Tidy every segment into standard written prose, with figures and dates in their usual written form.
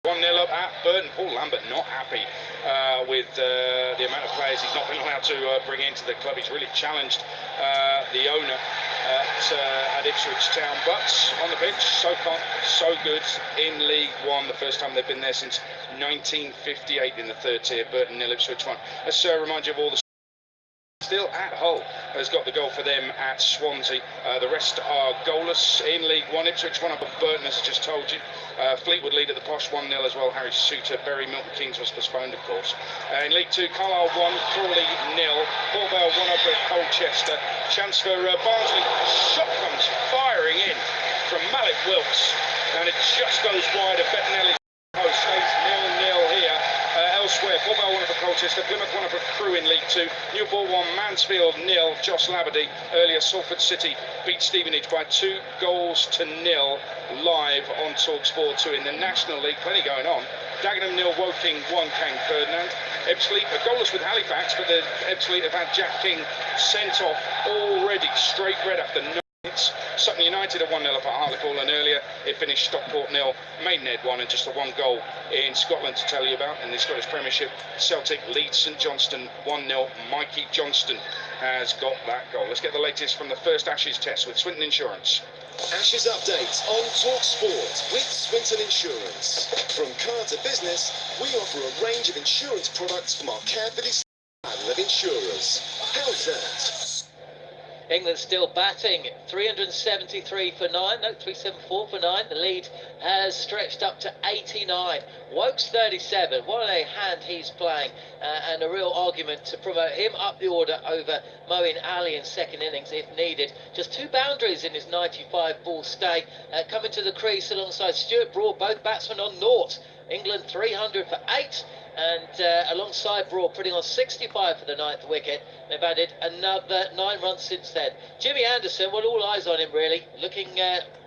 1-0 up at Burton. Paul Lambert not happy with the amount of players he's not been allowed to bring into the club. He's really challenged the owner at Ipswich Town, but on the pitch, so far, so good in League One. The first time they've been there since 1958 in the third tier. Burton 0, Ipswich 1. Let's remind you of all the still at Hull has got the goal for them at Swansea. The rest are goalless in League One. Ipswich 1 up at Burton, as I just told you. Fleetwood lead at the Posh 1-0 as well. Harry Suter, Bury, Milton Keynes was postponed, of course. In League 2, Carlisle 1, Crawley 0. Port Vale 1 up at Colchester. Chance for Barnsley. Shot comes firing in from Malik Wilkes, and it just goes wide of Bettinelli's post. Stays 0-0 here. Elsewhere, Port Vale 1 up at Colchester, Plymouth 1 up at Crewe in League 2, Newport 1, Mansfield 0, Joss Labadie. Earlier, Salford City beat Stevenage by 2-0 live on TalkSport 2 in the National League. Plenty going on. Dagenham 0, Woking 1, Kane Ferdinand. Ebbsfleet are goalless with Halifax, but the Ebbsfleet have had Jack King sent off already, straight red after 9 minutes. Sutton United are 1-0 up at Hartlepool, and earlier it finished Stockport 0, Maidenhead 1, and just the one goal in Scotland to tell you about in the Scottish Premiership. Celtic leads St Johnstone 1-0. Mikey Johnston has got that goal. Let's get the latest from the first Ashes test with Swinton Insurance. Ashes update on TalkSport with Swinton Insurance. From car to business, we offer a range of insurance products from our carefully panel of insurers. How's that? England still batting, 373 for 9, no, 374 for 9. The lead has stretched up to 89. Wokes 37, what a hand he's playing, and a real argument to promote him up the order over Moeen Ali in second innings if needed. Just 2 boundaries in his 95 ball stay, coming to the crease alongside Stuart Broad, both batsmen on naught. England 300 for 8. And alongside Broad, putting on 65 for the 9th wicket. They've added another 9 runs since then. Jimmy Anderson, well, all eyes on him really, looking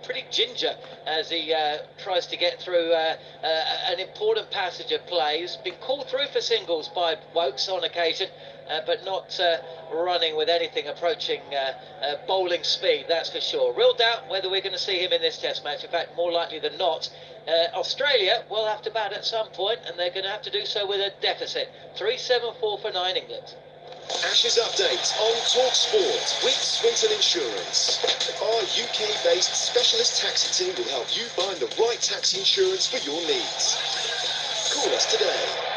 pretty ginger as he tries to get through an important passage of play. He's been called through for singles by Wokes on occasion, but not running with anything approaching bowling speed, that's for sure. Real doubt whether we're going to see him in this test match. In fact, more likely than not. Australia will have to bat at some point, and they're going to have to do so with a deficit. 374 for 9 England. Ashes update on TalkSport with Swinton Insurance. Our UK-based specialist taxi team will help you find the right taxi insurance for your needs. Call us today.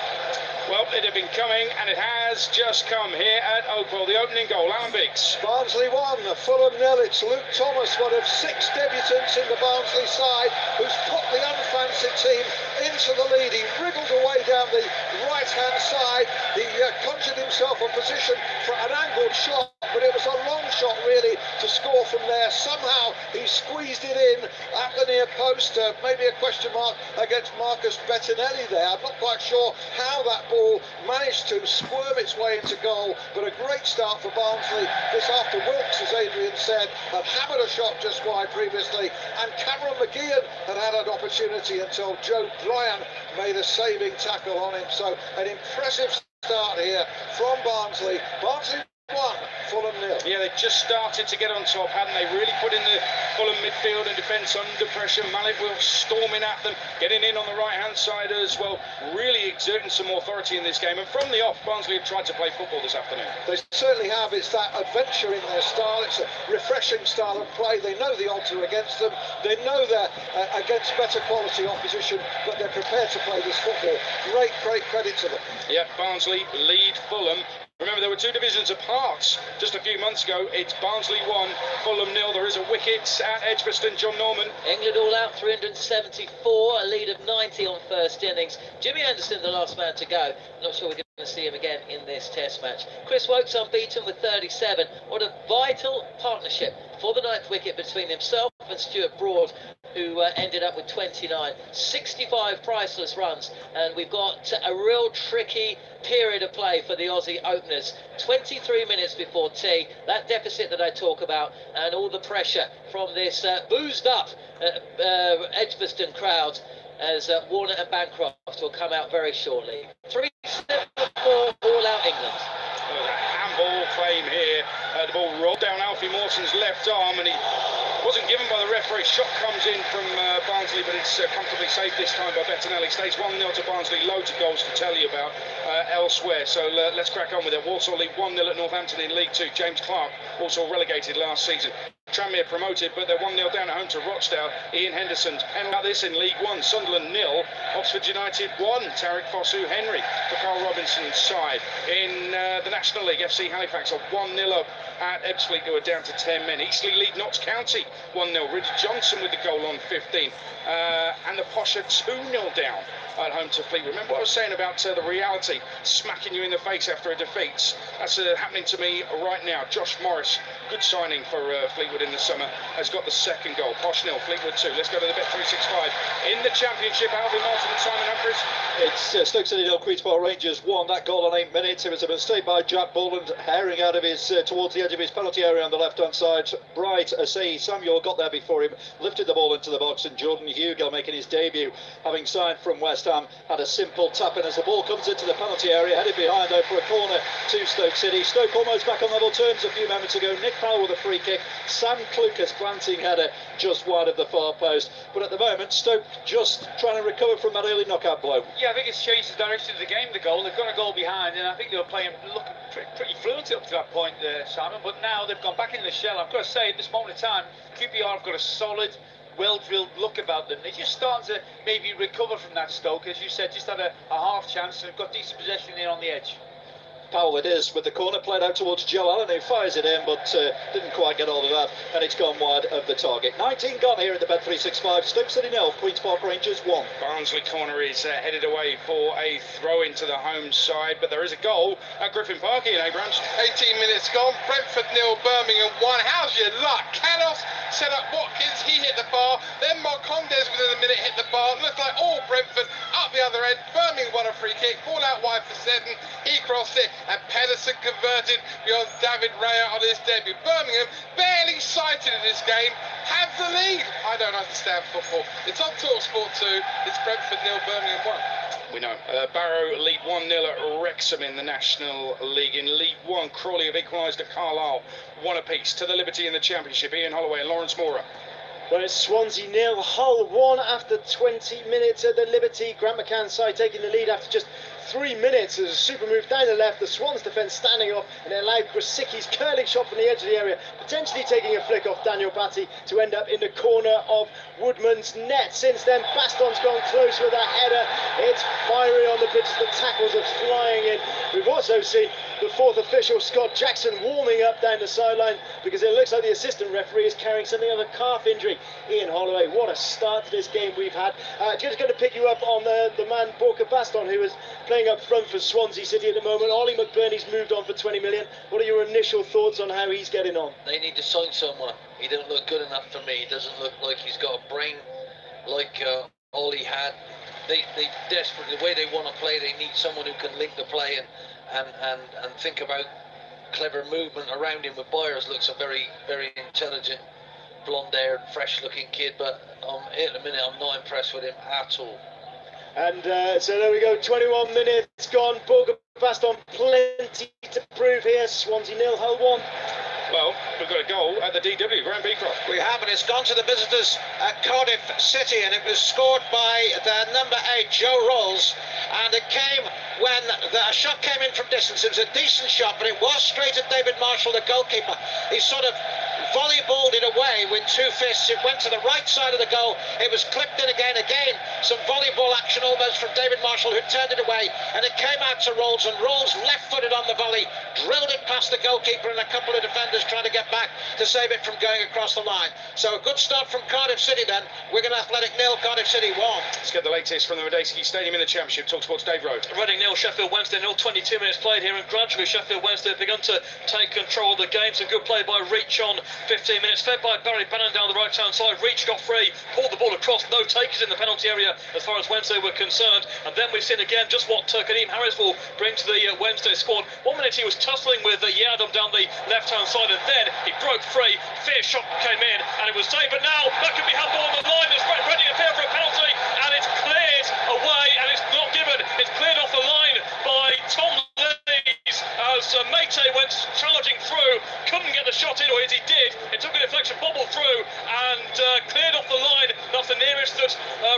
Well, it had been coming, and it has just come here at Oakwell. The opening goal, Alan Biggs. Barnsley 1, Fulham 0. It's Luke Thomas, one of 6 debutants in the Barnsley side, who's put the unfancied team into the lead. He wriggled away down the right-hand side. He conjured himself a position for an angled shot, but it was a long shot, really, to score from there. Somehow he squeezed it in at the near post. Maybe a question mark against Marcus Bettinelli there. I'm not quite sure how that ball managed to squirm its way into goal, but a great start for Barnsley. This after Wilkes, as Adrian said, had hammered a shot just wide previously, and Cameron McGeehan had an opportunity until Joe Bryan made a saving tackle on him. So an impressive start here from Barnsley. Barnsley 1, Fulham 0. Yeah, they just started to get on top, hadn't they? Really putting the Fulham midfield and defence under pressure. Malik Wilkes storming at them, getting in on the right-hand side as well, really exerting some authority in this game. And from the off, Barnsley have tried to play football this afternoon. They certainly have. It's that adventure in their style. It's a refreshing style of play. They know the odds are against them. They know they're against better quality opposition, but they're prepared to play this football. Great credit to them. Yeah, Barnsley lead Fulham. Remember, there were 2 divisions apart just a few months ago. It's Barnsley 1, Fulham 0. There is a wicket at Edgbaston. John Norman. England all out, 374, a lead of 90 on first innings. Jimmy Anderson, the last man to go. Not sure we're going to see him again in this test match. Chris Wokes unbeaten with 37. What a vital partnership for the 9th wicket between himself and Stuart Broad, who ended up with 29. 65 priceless runs, and we've got a real tricky period of play for the Aussie openers. 23 minutes before tea, that deficit that I talk about, and all the pressure from this boozed up Edgbaston crowd, as Warner and Bancroft will come out very shortly. 3-7-4, all out England. There's a handball claim here. The ball rolled down Alfie Mawson's left arm, and he Wasn't given by the referee. Shot comes in from Barnsley, but it's comfortably saved this time by Bettinelli. Stays 1-0 to Barnsley. Loads of goals to tell you about elsewhere. So let's crack on with it. Walsall lead 1-0 at Northampton in League 2. James Clark, also relegated last season. Tranmere promoted, but they're 1-0 down at home to Rochdale. Ian Henderson's penalty. About this in League 1. Sunderland 0, Oxford United 1. Tariq Fosu Henry for Carl Robinson's side. In the National League, FC Halifax are 1-0 up at Ebbsfleet, who are down to 10 men. Eastleigh lead Notts County 1-0. Ridge Johnson with the goal on 15. And the Posh are 2-0 down at home to Fleet. Remember what I was saying about the reality smacking you in the face after a defeat? That's happening to me right now. Josh Morris, good signing for Fleetwood in the summer, has got the second goal. Posh 0, Fleetwood 2. Let's go to the Bet365. In the Championship, Alvin Martin and Simon Humphries. It's Stoke City 0, Queen's Park Rangers 1. That goal on 8 minutes. It was a mistake by Jack Boland, herring out of his towards the edge of his penalty area on the left-hand side. Bright Asai Samuel got there before him, lifted the ball into the box, and Jordan Hugill, making his debut, having signed from West Ham, had a simple tap in as the ball comes into the penalty area, headed behind though for a corner to Stoke City. Stoke almost back on level terms a few moments ago. Nick Powell with a free kick. Sam Clucas glancing header just wide of the far post. But at the moment, Stoke just trying to recover from that early knockout blow. Yeah, I think it's changed the direction of the game, the goal. They've got a goal behind, and I think they were playing, looking pretty fluent up to that point, Simon. But now they've gone back in the shell. I've got to say, at this moment in time, QPR have got a solid, well-drilled look about them. They're just starting to maybe recover from that. Stoke, as you said, just had a half chance and got decent possession in on the edge. Powell it is with the corner played out towards Joe Allen, who fires it in but didn't quite get hold of that, and it's gone wide of the target. 19 gone here at the Bet365. Stoke City 0, Queen's Park Rangers 1. Barnsley corner is headed away for a throw into the home side, but there is a goal at Griffin Park, Ian Abrams. 18 minutes gone. Brentford 0, Birmingham 1. How's your luck? Canos set up Watkins, he hit the bar. Then Marcondes within a minute hit the bar. Looked like all Brentford up the other end. Birmingham won a free kick. Ball out wide for 7. He crossed it, and Pedersen converted beyond David Raya on his debut. Birmingham barely sighted in this game. Have the lead. I don't understand football. It's on TalkSport 2. It's Brentford 0, Birmingham 1. We know. Barrow lead 1-0 at Wrexham in the National League. In League 1, Crawley have equalised at Carlisle 1 apiece. To the Liberty in the Championship, Ian Holloway and Lawrence Mora. Well, it's Swansea 0, Hull 1 after 20 minutes at the Liberty. Grant McCann's side taking the lead after just 3 minutes. There's a super move down the left, the Swans defence standing off, and it allowed Grosicki's curling shot from the edge of the area, potentially taking a flick off Daniel Batty to end up in the corner of Woodman's net. Since then, Baston's gone close with a header. It's fiery on the pitch, the tackles are flying in. We've also seen the fourth official, Scott Jackson, warming up down the sideline because it looks like the assistant referee is carrying something of a calf injury. Ian Holloway, what a start to this game we've had. Just going to pick you up on the man Borka Baston, who is playing up front for Swansea City at the moment. Ollie McBurney's moved on for 20 million. What are your initial thoughts on how he's getting on? They need to sign someone. He doesn't look good enough for me. He doesn't look like he's got a brain like Ollie had. They desperately, the way they want to play, they need someone who can link the play and think about clever movement around him. With Byers looks a very, very intelligent, blonde-haired, fresh-looking kid, but at the minute I'm not impressed with him at all. And so there we go, 21 minutes gone. Borka Baston, plenty to prove here. Swansea 0, Hull 1. Well, we've got a goal at the DW, Graham Beecroft. We have, and it's gone to the visitors at Cardiff City, and it was scored by their number 8, Joe Rolls, and it came when the shot came in from distance. It was a decent shot, but it was straight at David Marshall, the goalkeeper. He sort of volleyballed it away with 2 fists. It went to the right side of the goal. It was clipped in again. Some volleyball action almost from David Marshall, who turned it away, and it came out to Rolls, and Rolls left-footed on the volley, drilled it past the goalkeeper and a couple of defenders trying to get back to save it from going across the line. So a good start from Cardiff City then. Wigan Athletic 0, Cardiff City 1. Let's get the latest from the Medeski Stadium in the Championship. TalkSport's Dave Rowe. Reading 0, Sheffield Wednesday 0, 22 minutes played here, and gradually Sheffield Wednesday have begun to take control of the game. Some good play by Reach on 15 minutes, fed by Barry Bannon down the right-hand side. Reach got free, pulled the ball across, no takers in the penalty area as far as Wednesday were concerned. And then we've seen again just what Kadeem Harris will bring to the Wednesday squad. 1 minute he was tussling with Yadam down the left-hand side, and then he broke free. Fierce shot came in, and it was saved. But now that can be handball on the line. It's Reading appear for a penalty, and it's cleared away, and it's not given. It's cleared off the line by Tom Lees as Mate went charging through, couldn't get the shot in, or as he did, it took a deflection, bobbled through and cleared off the line. That's the nearest that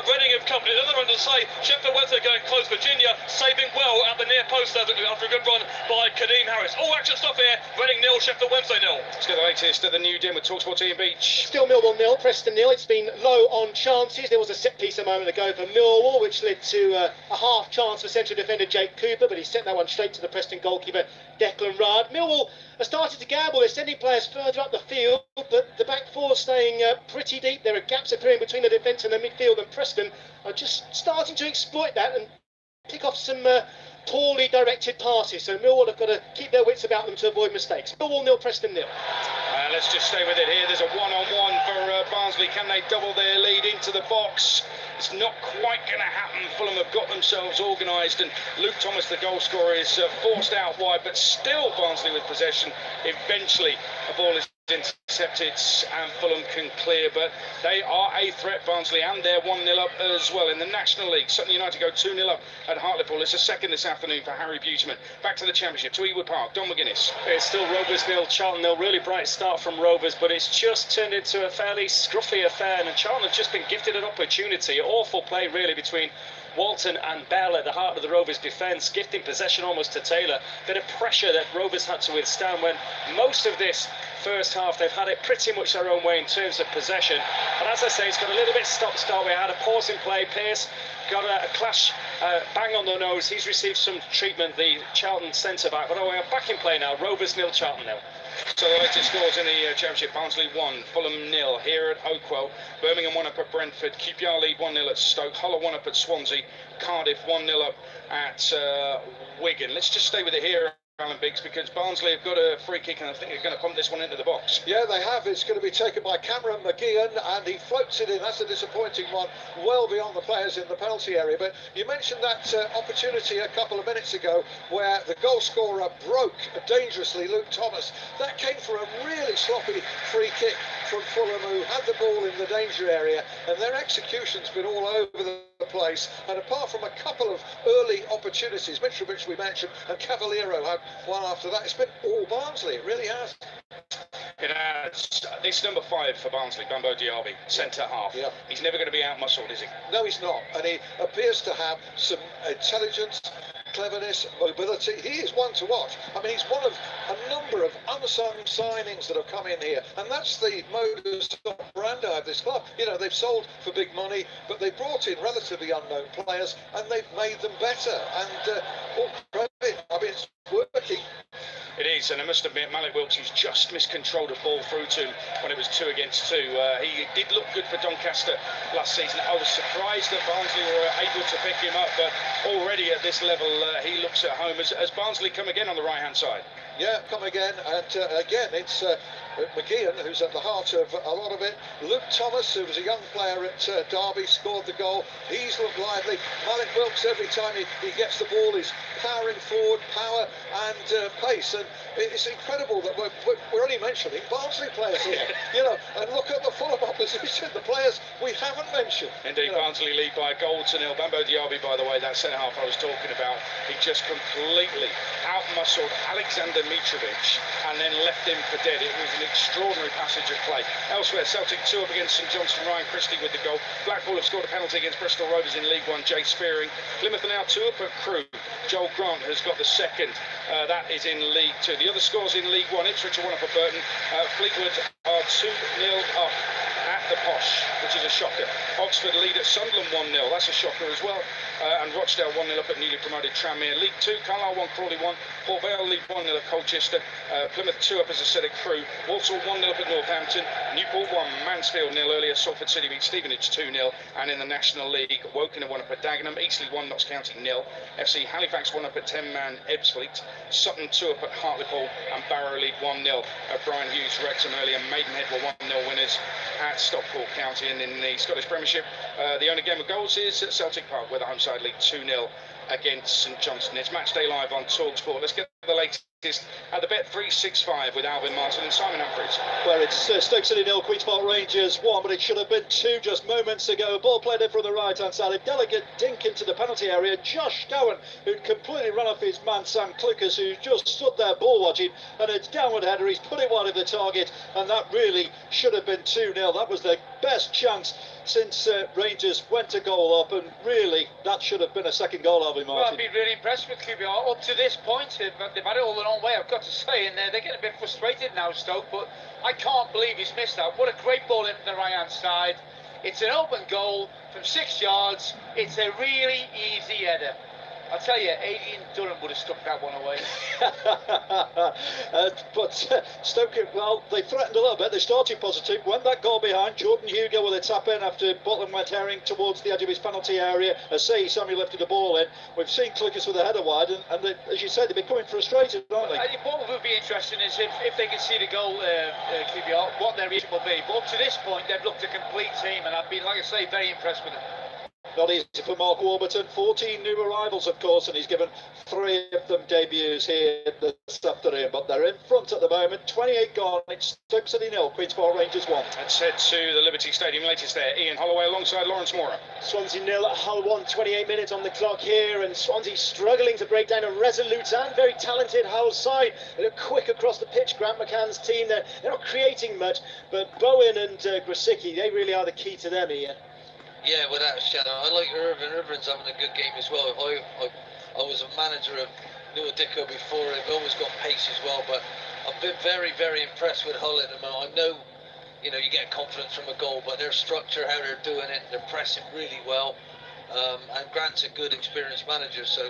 Reading have come. At the other end, as I say, Sheffield Wednesday going close. Virginia saving well at the near post there after a good run by Kadeem Harris. All action stuff here. Reading 0, Sheffield Wednesday 0. Let's get the latest at the new den with TalkSport Ian Beach. Still Millwall 0, Preston 0. It's been low on chances. There was a set piece a moment ago for Millwall, which led to a half chance for central defender Jake Cooper, but he sent that one straight to the Preston goalkeeper Declan Rudd. Millwall are starting to gamble. They're sending players further up the field, but the back four is staying pretty deep. There are gaps appearing between the defence and the midfield, and Preston are just starting to exploit that and pick off some poorly directed passes. So Millwall have got to keep their wits about them to avoid mistakes. Millwall 0, Preston 0. Let's just stay with it here. There's a one-on-one for Barnsley. Can they double their lead into the box? It's not quite going to happen. Fulham have got themselves organised, and Luke Thomas, the goal scorer, is forced out wide, but still Barnsley with possession. Eventually, a ball is intercepted and Fulham can clear, but they are a threat, Barnsley, and they're 1-0 up as well in the National League. Sutton United go 2-0 up at Hartlepool. It's a second this afternoon for Harry Buterman. Back to the Championship, to Ewood Park. Don McGuinness. It's still Rovers 0, Charlton 0. Really bright start from Rovers, but it's just turned into a fairly scruffy affair, and Charlton have just been gifted an opportunity. Awful play really between Walton and Bell at the heart of the Rovers defence, gifting possession almost to Taylor. Bit of pressure that Rovers had to withstand when most of this first half they've had it pretty much their own way in terms of possession. But as I say, it's got a little bit stop-start. We had a pause in play. Pearce got a clash bang on the nose. He's received some treatment, the Charlton centre-back. But we're back in play now. Rovers 0, Charlton 0. So the latest scores in the Championship: Barnsley 1, Fulham 0 here at Oakwell, Birmingham 1 up at Brentford, QPR lead 1-0 at Stoke, Hull 1 up at Swansea, Cardiff 1-0 up at Wigan. Let's just stay with it here, Alan Biggs, because Barnsley have got a free kick and I think they're going to pump this one into the box. Yeah, they have. It's going to be taken by Cameron McGeehan and he floats it in. That's a disappointing one, well beyond the players in the penalty area. But you mentioned that opportunity a couple of minutes ago where the goal scorer broke dangerously Luke Thomas. That came for a really sloppy free kick from Fulham, who had the ball in the danger area, and their execution's been all over the place. And apart from a couple of early opportunities, Mitrovic we mentioned, and Cavaliero had one after that, it's been all Barnsley. It really has. It has. This number 5 for Barnsley, Bambo Diaby, centre half. Yeah. He's never going to be out-muscled, is he? No, he's not. And he appears to have some intelligence, cleverness, mobility. He is one to watch. I mean, he's one of a number of unsung signings that have come in here, and that's the modus operandi of this club. You know, they've sold for big money, but they brought in relatively unknown players and they've made them better, and all credit. I mean, it's working. It is, and I must admit, Malik Wilks, who's just miscontrolled a ball through to him when it was 2 against 2. He did look good for Doncaster last season. I was surprised that Barnsley were able to pick him up, but already at this level, he looks at home. As Barnsley come again on the right-hand side. Yeah, come again, and again, it's McGeehan who's at the heart of a lot of it. Luke Thomas, who was a young player at Derby, scored the goal. He's looked lively. Malik Wilks, every time he gets the ball, is powering forward, power and pace. And it's incredible that we're only mentioning Barnsley players here, you know, and look at the Fulham opposition, the players we haven't mentioned. Indeed, Barnsley lead by a goal to 0. Bambo Diaby, by the way, that centre-half I was talking about, he just completely out-muscled Alexander Mitrovic and then left him for dead. It was an extraordinary passage of play. Elsewhere, Celtic 2 up against St Johnstone, Ryan Christie with the goal. Blackpool have scored a penalty against Bristol Rovers in League 1, Jay Spearing. Plymouth are now 2 up at Crewe. Joel Grant has got the second. That is in League 2. The other scores in League 1, Ipswich are 1 up at Burton. Fleetwood are 2-0 up at the Posh, which is a shocker. Oxford lead at Sunderland 1-0. That's a shocker as well. And Rochdale 1-0 up at newly promoted Tranmere. League 2, Carlisle 1, Crawley 1. Port Vale lead 1-0 at Colchester. Plymouth 2 up, as I said, at Crewe. Walsall 1-0 up at Northampton. Newport 1, Mansfield 0 earlier. Salford City beat Stevenage 2-0. And in the National League, Woking 1 up at Dagenham. Eastleigh 1, Notts County 0. FC Halifax 1 up at 10-man Ebbsfleet. Sutton 2 up at Hartlepool. And Barrow lead 1-0 at Brian Hughes. Wrexham earlier. Maidenhead were 1-0 winners at Stockport County. And in the Scottish Premiership, the only game of goals is at Celtic Park, where the home side lead 2-0 against St Johnstone. It's Matchday Live on TalkSport. Let's get the latest at the Bet 365 with Alvin Martin and Simon Humphries. Where it's Stoke City 0, Queen's Park Rangers 1, but it should have been 2 just moments ago. Ball played in from the right hand side, a delicate dink into the penalty area. Josh Gowan, who'd completely run off his man Sam Clickers, who just stood there ball watching, and it's downward header. He's put it wide of the target, and that really should have been 2-0. That was the best chance since Rangers went to goal up, and really that should have been a second goal, Alvin Martin. Well, I've been really impressed with QPR up to this point. They've had it all their own way, I've got to say, and they're getting a bit frustrated now, Stoke, but I can't believe he's missed that. What a great ball in from the right hand side. It's an open goal from 6 yards. It's a really easy header. I'll tell you, Adrian Durham would have stuck that one away. But Stoke, well, they threatened a little bit. They started positive, went that goal behind. Jordan Hugo with a tap in after Butland went herring towards the edge of his penalty area. Samuel lifted the ball in. We've seen Clickers with a header wide, and they, as you said, they're becoming frustrated, aren't they? What would be interesting is if they can see the goal, QPR, what their reaction will be. But up to this point, they've looked a complete team, and I've been, like I say, very impressed with them. Not easy for Mark Warburton. 14 new arrivals, of course, and he's given 3 of them debuts here this afternoon. But they're in front at the moment. 28 gone. It's Stoke City 0, Queen's Park Rangers 1. Let's head to the Liberty Stadium latest there. Ian Holloway alongside Lawrence Mora. Swansea 0, Hull 1, 28 minutes on the clock here, and Swansea struggling to break down a resolute and very talented Hull side. They look quick across the pitch. Grant McCann's team, they're not creating much, but Bowen and Grosicki, they really are the key to them here. Yeah, without a shadow. I like Irvin. Irvin's having a good game as well. I was a manager of Neil Dicko before. They've always got pace as well, but I've been very, very impressed with Hull at the moment. I know, you get confidence from a goal, but their structure, how they're doing it, they're pressing really well. And Grant's a good, experienced manager, so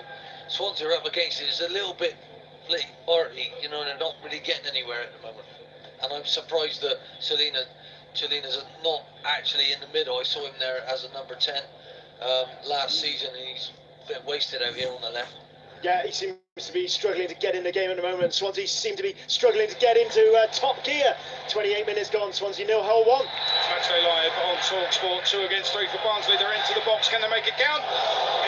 Swansea are up against it. It's a little bit arty, they're not really getting anywhere at the moment. And I'm surprised that Cellina's not actually in the middle. I saw him there as a number 10 last season, and he's a bit wasted out here on the left. Yeah, he seems to be struggling to get in the game at the moment. Swansea seem to be struggling to get into top gear. 28 minutes gone, Swansea 0, Hull 1. Matchday Live on TalkSport. 2 against 3 for Barnsley. They're into the box. Can they make it count?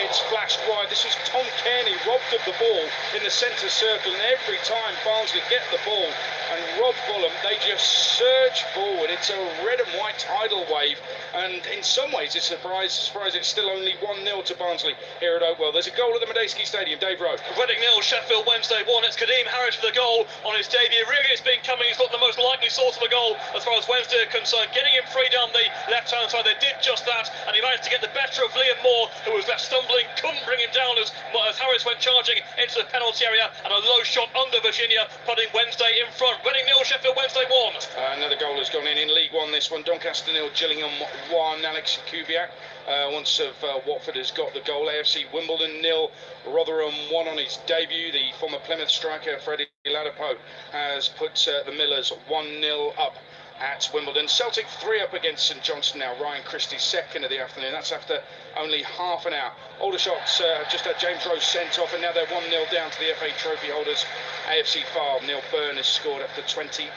It's flashed wide. This is Tom Kearney robbed of the ball in the centre circle, and every time Barnsley get the ball and rob Fulham, they just surge forward. It's a red and white tidal wave, and in some ways it's surprised it's still only 1-0 to Barnsley here at Oakwell. There's a goal at the Medeski Stadium. Dave Rowe. Reading 0, Sheffield Wednesday 1. It's Kadeem Harris for the goal on his debut. Really, it's been coming. He's not the most likely source of a goal as far as Wednesday are concerned. Getting him free down the left-hand side, they did just that, and he managed to get the better of Liam Moore, who was left stumbling, couldn't bring him down as Harris went charging into the penalty area, and a low shot under Virginia, putting Wednesday in front. Reading 0, Sheffield Wednesday 1. Another goal has gone in League One. This one, Doncaster 0, Gillingham 1. Alex Kubiak, once of Watford, has got the goal. AFC Wimbledon 0, Rotherham 1 on his debut. The former Plymouth striker Freddie Ladapo has put the Millers 1-0 up at Wimbledon. Celtic 3 up against St Johnstone now. Ryan Christie's second of the afternoon. That's after only half an hour. Aldershots just had James Rose sent off, and now they're 1-0 down to the FA Trophy holders. AFC Fylde, Neil Byrne has scored after 29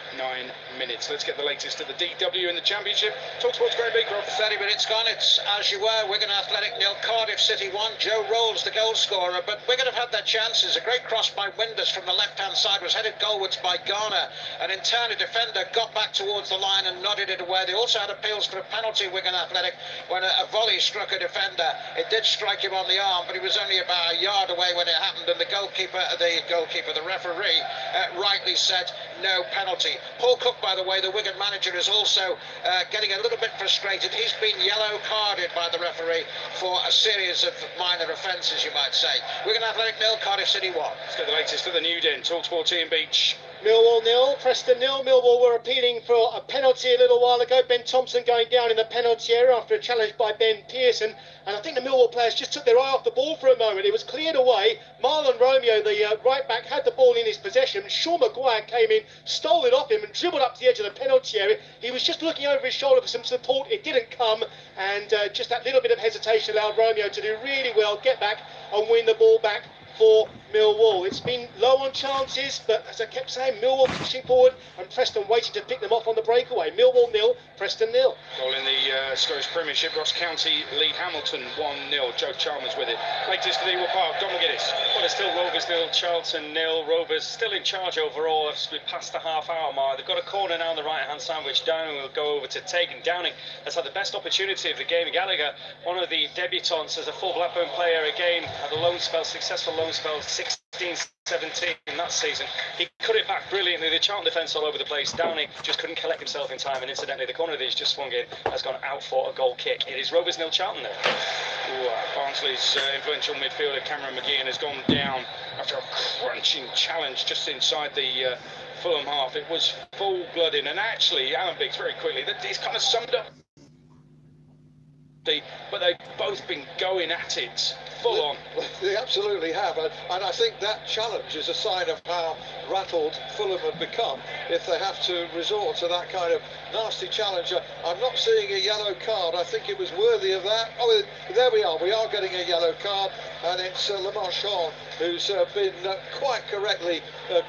minutes. Let's get the latest of the DW in the Championship. TalkSport's Graham Beecroft. 30 minutes gone. It's as you were. Wigan Athletic 0, Cardiff City 1. Joe Rolls the goal scorer, but Wigan have had their chances. A great cross by Windus from the left-hand side was headed goalwards by Garner. An internal defender got back towards the line and nodded it away. They also had appeals for a penalty, Wigan Athletic, when a volley struck a defender. It did strike him on the arm, but he was only about a yard away when it happened, and the referee rightly said no penalty. Paul Cook, by the way, the Wigan manager, is also getting a little bit frustrated. He's been yellow carded by the referee for a series of minor offences, you might say. Wigan Athletic 0, Cardiff City 1. Let's get the latest of the new den. TalkSport Ian Beach. Millwall 0, Preston 0. Millwall were appealing for a penalty a little while ago. Ben Thompson going down in the penalty area after a challenge by Ben Pearson. And I think the Millwall players just took their eye off the ball for a moment. It was cleared away. Marlon Romeo, the right back, had the ball in his possession. Sean Maguire came in, stole it off him and dribbled up to the edge of the penalty area. He was just looking over his shoulder for some support. It didn't come, and just that little bit of hesitation allowed Romeo to do really well, get back and win the ball back for Millwall. It's been low on chances, but as I kept saying, Millwall pushing forward and Preston waiting to pick them off on the breakaway. Millwall 0, Preston 0. Goal in the Scottish Premiership. Ross County lead Hamilton 1-0. Joe Chalmers with it. Latest to Eagle Park. Don McGuinness. Well, it's still Rovers 0, Charlton 0. Rovers still in charge overall as we pass the half-hour mark. They've got a corner now on the right-hand side, which Downing will go over to take. And Downing has had the best opportunity of the game. Gallagher, one of the debutants as a full Blackburn player, again had a loan spell, successful loan spell, 16-17 in that season. He cut it back brilliantly. The Charlton defence all over the place. Downing just couldn't collect himself in time, and incidentally, the corner that he's just swung in has gone out for a goal kick. It is Rovers 0, Charlton 0. Barnsley's influential midfielder Cameron McGeehan has gone down after a crunching challenge just inside the Fulham half. It was full-blooded, and actually, Alan Biggs very quickly, he's kind of summed up. But they've both been going at it full on. They absolutely have, and I think that challenge is a sign of how rattled Fulham have become if they have to resort to that kind of nasty challenge. I'm not seeing a yellow card. I think it was worthy of that. Oh, there we are. We are getting a yellow card, and it's Le Marchand who's been quite correctly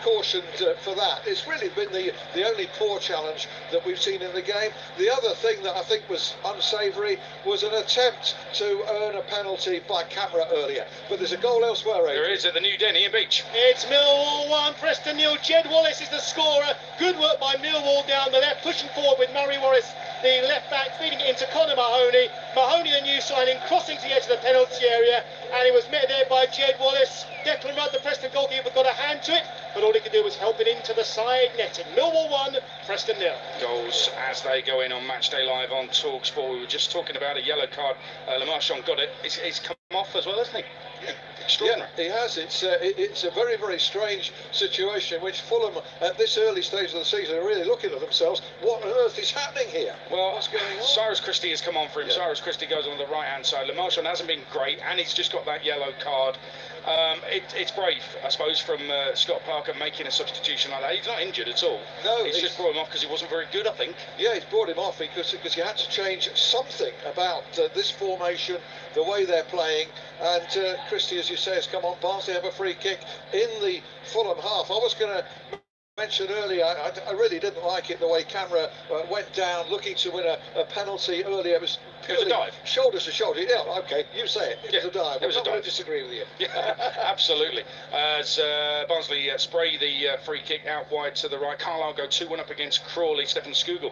cautioned for that. It's really been the only poor challenge that we've seen in the game. The other thing that I think was unsavoury was an attempt to earn a penalty by camera earlier. But there's a goal elsewhere, Adrian. There is at the New Den, Ian Beach. It's Millwall 1, Preston 0. Jed Wallace is the scorer. Good work by Millwall down the left, pushing forward with Murray Morris, the left back, feeding it into Conor Mahoney. Mahoney, the new signing, crossing to the edge of the penalty area, and it was met there by Jed Wallace. Declan Rudd, the Preston goalkeeper, got a hand to it, but all he could do was help it into the side netting. Millwall 1, Preston 0. Goals as they go in on Matchday Live on TalkSport. We were just talking about a yellow card. Le Marchand got it. He's come off as well, hasn't he? Yeah. Extraordinary. Yeah, he has. It's a very, very strange situation which Fulham at this early stage of the season are really looking at themselves. What on earth is happening here? Well, what's going on? Cyrus Christie has come on for him. Yeah. Cyrus Christie goes on the right hand side. Le Marchand hasn't been great, and he's just got that yellow card. It's brave, I suppose, from Scott Parker making a substitution like that. He's not injured at all. No, he's just brought him off because he wasn't very good, I think. Yeah, he's brought him off because you had to change something about this formation, the way they're playing. And Christie, as you say, has come on. Barnsley have a free kick in the Fulham half. I was going to mention earlier, I really didn't like it the way Camera went down looking to win a penalty earlier. It was a dive. Shoulder to shoulder. Yeah, okay, you say it. It was a dive. It was I'm a not going dive. to disagree with you. Yeah, absolutely. As Barnsley spray the free kick out wide to the right. Carlisle go 2-1 up against Crawley. Stephen Skugel,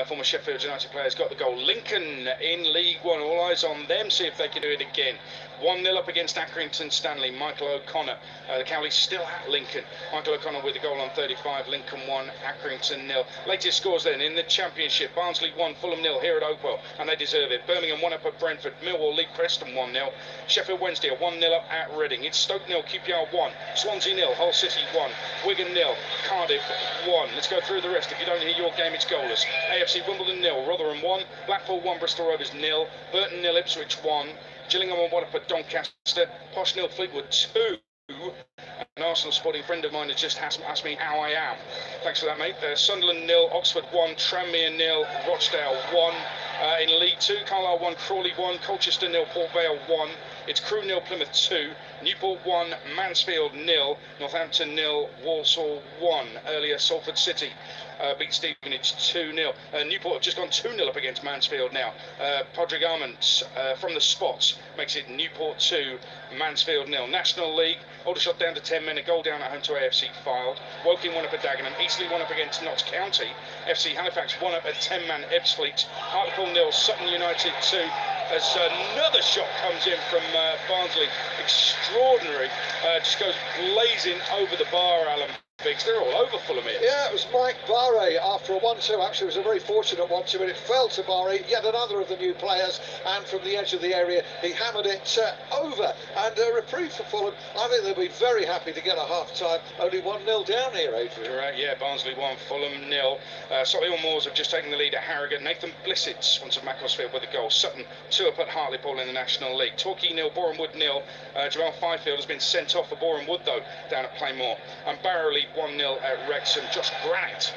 former Sheffield United player, has got the goal. Lincoln in League One. All eyes on them. See if they can do it again. 1-0 up against Accrington Stanley. Michael O'Connor. The Cowleys still at Lincoln. Michael O'Connor with the goal on 35. Lincoln 1, Accrington 0. Latest scores then in the Championship. Barnsley 1, Fulham 0 here at Oakwell, and they deserve it. Birmingham 1 up at Brentford. Millwall lead Preston 1-0. Sheffield Wednesday 1-0 up at Reading. It's Stoke 0, QPR 1. Swansea 0, Hull City 1. Wigan 0, Cardiff 1. Let's go through the rest. If you don't hear your game, it's goalless. AFC Wimbledon 0, Rotherham 1. Blackpool 1, Bristol Rovers 0. Burton 0, Ipswich 1. Gillingham 1 up at Doncaster. Posh 0, Fleetwood 2. An Arsenal sporting friend of mine has just asked me how I am. Thanks for that, mate. Sunderland 0, Oxford 1, Tranmere 0, Rochdale 1. In League 2, Carlisle 1, Crawley 1, Colchester 0, Port Vale 1. It's Crewe 0, Plymouth 2, Newport 1, Mansfield 0, Northampton 0, Walsall 1. Earlier, Salford City beat Stevenage 2-0. Newport have just gone 2-0 up against Mansfield now. Padraig Armand from the spots makes it Newport 2, Mansfield 0. National League, Aldershot down to 10 men, a goal down at home to AFC Fylde. Woking 1 up at Dagenham, Eastleigh 1 up against Notts County. FC Halifax 1 up at 10-man Ebbsfleet. Hartlepool 0, Sutton United 2. As another shot comes in from Barnsley, extraordinary, just goes blazing over the bar, Alan Biggs. They're all over Fulham here. Yeah, it was Mike Barre after a 1-2. Actually, it was a very fortunate 1-2, but it fell to Barre, yet another of the new players, and from the edge of the area, he hammered it over. And a reprieve for Fulham. I think they'll be very happy to get a half-time. Only 1-0 down here, Adrian. Correct, yeah, Barnsley 1, Fulham 0. Solihull Moors have just taken the lead at Harrogate. Nathan Blissett, sponsor of Macclesfield, with a goal. Sutton 2 up at Hartlepool in the National League. Torquay 0, Boreham Wood 0. Jamal Fifield has been sent off for Boreham Wood, though, down at Playmore. And Barrow League 1-0 at Wrexham. Josh Grant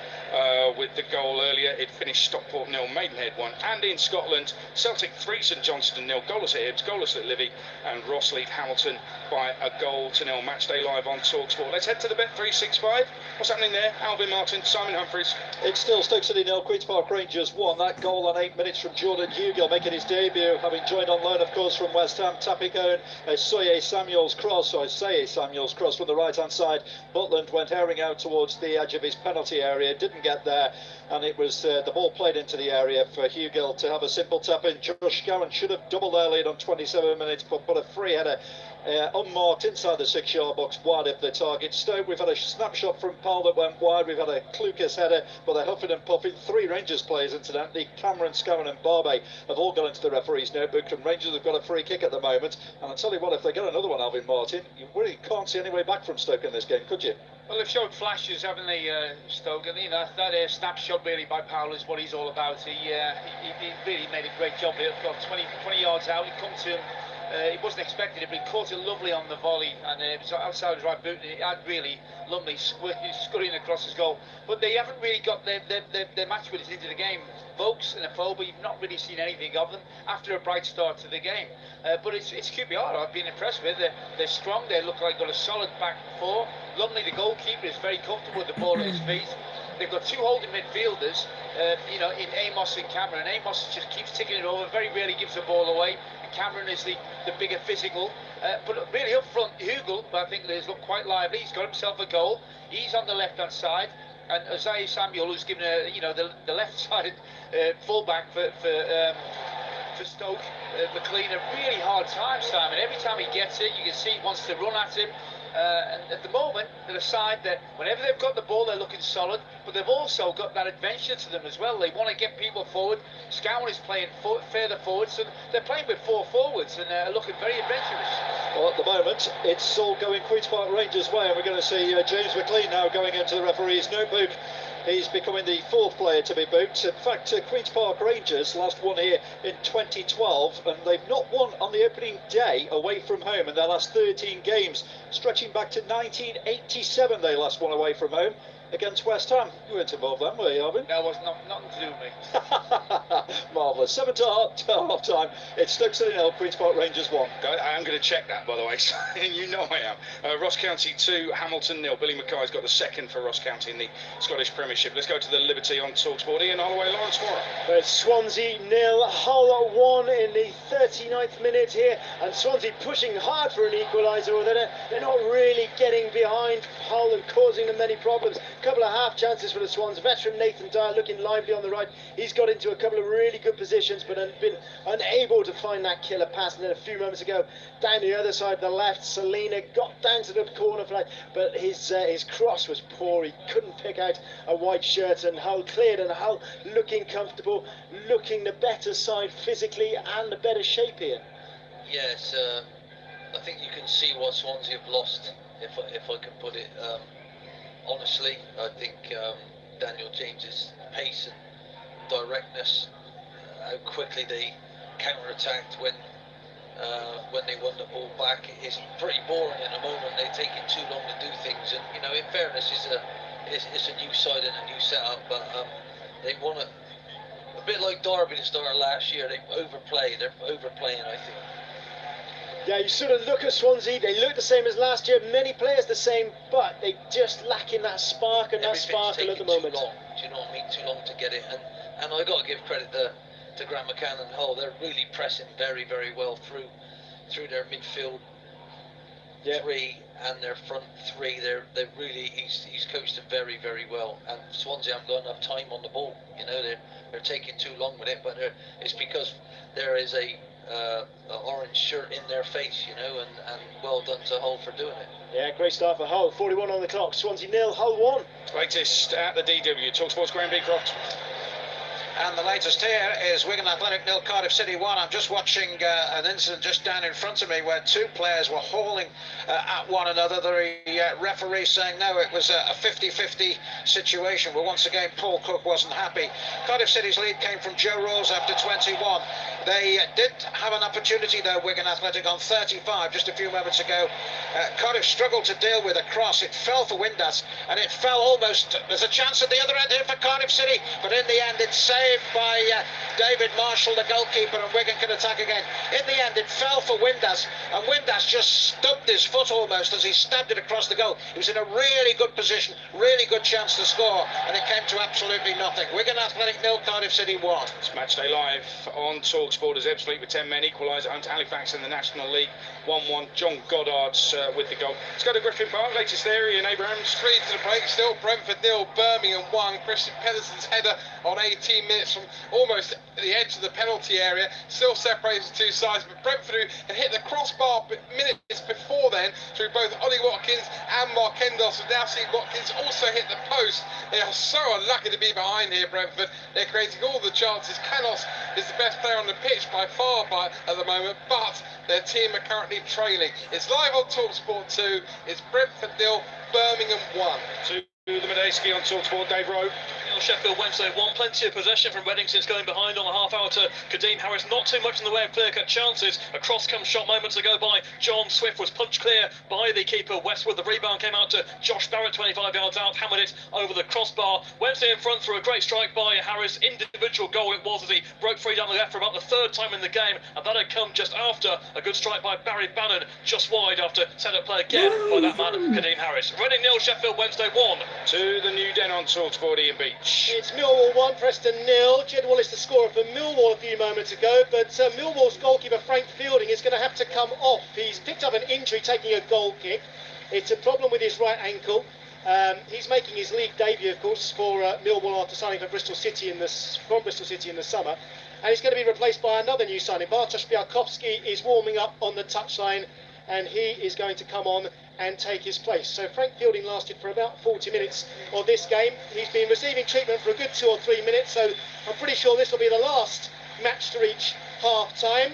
with the goal earlier. It finished Stockport 0, Maidenhead 1. And in Scotland, Celtic 3, St Johnstone 0, goalless at Hibs, goalless at Livy, and Ross lead Hamilton by a 1-0. Matchday live on TalkSport. Let's head to the Bet365. What's happening there? Alvin Martin, Simon Humphries. It's still Stoke City 0, Queen's Park Rangers 1. That goal on 8 minutes from Jordan Hugill, making his debut, having joined on loan, of course, from West Ham. Tapping on Soye Samuel's cross from the right-hand side. Butland went herring out towards the edge of his penalty area, didn't get there, and it was the ball played into the area for Hugill to have a simple tap in. Josh Gowan should have doubled their lead on 27 minutes, but put a free header unmarked inside the 6-yard box, wide of the target. Stoke, we've had a snapshot from Powell that went wide. We've had a Clucas header, but they're huffing and puffing. 3 Rangers players, incidentally, Cameron, Scowen and Barbe, have all gone into the referee's notebook, and Rangers have got a free kick at the moment. And I'll tell you what, if they get another one, Alvin Martin, you really can't see any way back from Stoke in this game, could you? Well, they've showed flashes, haven't they, Stoke? And that snapshot really by Powell is what he's all about. He really made a great job here. Got 20 yards out. He come to him. He wasn't expecting it, but he caught it lovely on the volley, and it was outside his right boot. And it had really lovely scurrying across his goal. But they haven't really got their match winners into the game. Vokes and Afoba, you've not really seen anything of them after a bright start to the game. But it's QPR I've been impressed with. They're strong. They look like they've got a solid back four. Lumley, the goalkeeper, is very comfortable with the ball at his feet. They've got 2 holding midfielders, in Amos and Cameron. Amos just keeps ticking it over, very rarely gives the ball away. Cameron is the bigger physical, but really up front, Hugill, I think, has looked quite lively. He's got himself a goal. He's on the left-hand side, and Isaiah Samuel, who's given the left-sided fullback for Stoke, McLean, a really hard time, Simon. Every time he gets it, you can see he wants to run at him. And at the moment, they're a side that whenever they've got the ball, they're looking solid, but they've also got that adventure to them as well. They want to get people forward. Scowen is playing further forward, so they're playing with 4 forwards and looking very adventurous. Well, at the moment, it's all going Queen's Park Rangers' way, and we're going to see James McLean now going into the referee's notebook. He's becoming the 4th player to be booked. In fact, Queen's Park Rangers last won here in 2012, and they've not won on the opening day away from home in their last 13 games, stretching back to 1987 they last won away from home against West Ham. You weren't involved then, were you, Alvin? That was nothing to do with me. Marvellous. 7 to half time. It's Stoke City 0, Queen's Park Rangers 1. I am going to check that, by the way. You know I am. Ross County 2, Hamilton 0. Billy Mackay's got the 2nd for Ross County in the Scottish Premiership. Let's go to the Liberty on TalkSport. Ian Holloway, Lawrence Moore. It's Swansea 0, Hull 1 in the 39th minute here, and Swansea pushing hard for an equaliser, although they're not really getting behind Hull and causing them many problems. Couple of half chances for the Swans. Veteran Nathan Dyer looking lively on the right. He's got into a couple of really good positions, but been unable to find that killer pass. And then a few moments ago, down the other side, the left, Selina got down to the corner flag, but his cross was poor. He couldn't pick out a white shirt, and Hull cleared, and Hull looking comfortable, looking the better side physically and the better shape here. Yes, I think you can see what Swansea have lost, if I can put it. Honestly, I think Daniel James's pace and directness, how quickly they counter-attacked when they won the ball back, is pretty boring at the moment. They're taking too long to do things, and in fairness, it's a new side and a new setup, but they want a bit like Derby to start last year. They're overplaying, I think. Yeah, you sort of look at Swansea, they look the same as last year, many players the same, but they just lacking that spark and that sparkle at the moment. Too long, do you know what I mean? Too long to get it, and I got to give credit to Grant McCann and Hull. They're really pressing very, very well through their midfield 3 and their front 3. They're really he's coached them very, very well, and Swansea haven't got enough time on the ball. They're taking too long with it, but it's because there is a orange shirt in their face, and well done to Hull for doing it. Yeah, great start for Hull. 41 on the clock. Swansea 0, Hull 1. Latest at the DW. TalkSport's Graham Beecroft. And the latest here is Wigan Athletic 0, Cardiff City 1. I'm just watching an incident just down in front of me where two players were hauling at one another. The referee saying no, it was a 50-50 situation. Well, once again, Paul Cook wasn't happy. Cardiff City's lead came from Joe Rawls after 21. They did have an opportunity though, Wigan Athletic, on 35 just a few moments ago. Cardiff struggled to deal with a cross. It fell for Windass, and it fell almost. There's a chance at the other end here for Cardiff City, but in the end it's saved by David Marshall, the goalkeeper, and Wigan can attack again. In the end it fell for Windass, and Windass just stubbed his foot almost as he stabbed it across the goal. He was in a really good position, really good chance to score, and it came to absolutely nothing. Wigan Athletic 0, Cardiff City 1. It's Matchday Live on TalkSport as Ebbsfleet with 10 men equalise at home to Halifax in the National League. 1-1. John Goddard's with the goal. Let's go to Griffin Park. Latest there, Ian Abrahams. 3 to the break, still Brentford 0, Birmingham 1. Christian Pedersen's header on 18 minutes from almost the edge of the penalty area. Still separates the two sides, but Brentford, who had hit the crossbar minutes before then through both Ollie Watkins and Mark Endos, have now seen Watkins also hit the post. They are so unlucky to be behind here, Brentford. They're creating all the chances. Canos is the best player on the pitch by far at the moment, but their team are currently trailing. It's live on TalkSport 2. It's Brentford 0, Birmingham 1. To the Medeski on TalkSport, Dave Rowe. Sheffield Wednesday won. Plenty of possession from Reading since going behind on a half hour to Kadeem Harris. Not too much in the way of clear-cut chances. A cross-come shot moments ago by John Swift was punched clear by the keeper Westwood. The rebound came out to Josh Barrett 25 yards out, hammered it over the crossbar. Wednesday in front through a great strike by Harris. Individual goal it was as he broke free down the left for about the third time in the game, and that had come just after a good strike by Barry Bannon just wide after set-up play again by that man Kadeem Harris. Reading 0, Sheffield Wednesday 1. To the New Den on TalkSport, Ian Beach. It's Millwall 1, Preston 0. Jed Wallace the scorer for Millwall a few moments ago, but Millwall's goalkeeper Frank Fielding is going to have to come off. He's picked up an injury taking a goal kick. It's a problem with his right ankle. He's making his league debut, of course, for Millwall after signing for Bristol City in the summer, and he's going to be replaced by another new signing. Bartosz Białkowski is warming up on the touchline, and he is going to come on and take his place. So Frank Fielding lasted for about 40 minutes of this game. He's been receiving treatment for a good 2 or 3 minutes, so I'm pretty sure this will be the last match to reach half-time.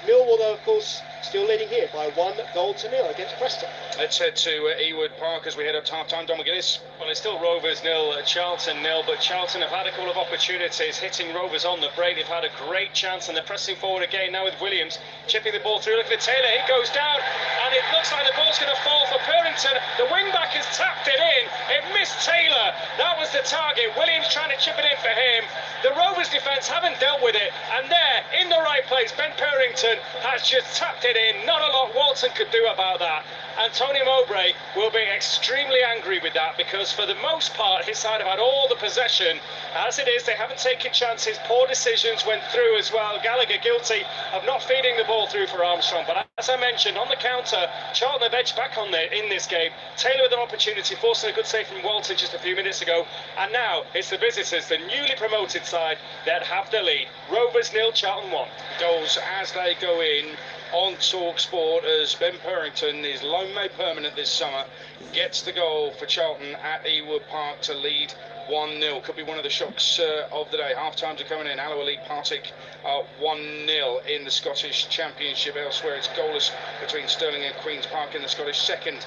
Millwall, though, of course, still leading here by 1-0 against Preston. Let's head to Ewood Park as we head up to half-time. Don McGuinness. Well, it's still Rovers 0, Charlton 0, but Charlton have had a couple of opportunities hitting Rovers on the break. They've had a great chance and they're pressing forward again now with Williams chipping the ball through. Look at Taylor, he goes down and it looks like the ball's going to fall for Purrington. The wing-back has tapped it in. It missed Taylor. That was the target. Williams trying to chip it in for him. The Rovers defence haven't dealt with it, and there, in the right place, Ben Purrington has just tapped it in. Not a lot Walton could do about that. Antonio Mowbray will be extremely angry with that because for the most part his side have had all the possession. As it is, they haven't taken chances. Poor decisions went through as well. Gallagher guilty of not feeding the ball through for Armstrong, but as I mentioned, on the counter, Charlton have edged back on there in this game. Taylor with an opportunity, forcing a good save from Walton just a few minutes ago, and now it's the visitors, the newly promoted side, that have the lead. Rovers 0, Charlton 1. Goals as they go in on TalkSport as Ben Purrington, his loan made permanent this summer, gets the goal for Charlton at Ewood Park to lead 1-0. Could be one of the shocks of the day. Half times are coming in. Alloa League Partick 1-0 in the Scottish Championship. Elsewhere it's goalless between Stirling and Queen's Park in the Scottish second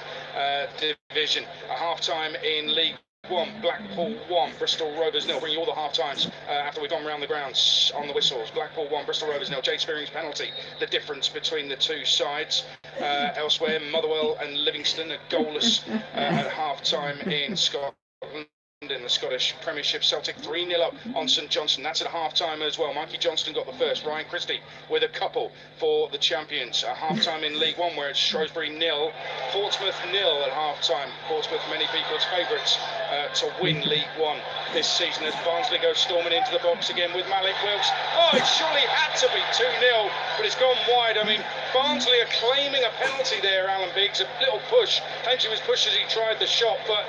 division. A half time in League 1, Blackpool 1, Bristol Rovers 0. Bring you all the half times after we've gone round the grounds on the whistles. Blackpool 1, Bristol Rovers 0. Jay Spearing's penalty, the difference between the two sides. Elsewhere, Motherwell and Livingston are goalless at half time in Scotland. In the Scottish Premiership, Celtic 3-0 up on St Johnstone. That's at half-time as well. Mikey Johnston got the first. Ryan Christie with a couple for the champions. A half-time in League 1 where it's Shrewsbury 0, Portsmouth 0 at half-time. Portsmouth, many people's favourites to win League 1 this season as Barnsley goes storming into the box again with Malik Wilkes. Oh, it surely had to be 2-0, but it's gone wide. I mean, Barnsley are claiming a penalty there, Alan Biggs. A little push. Thanks to his push as he tried the shot, but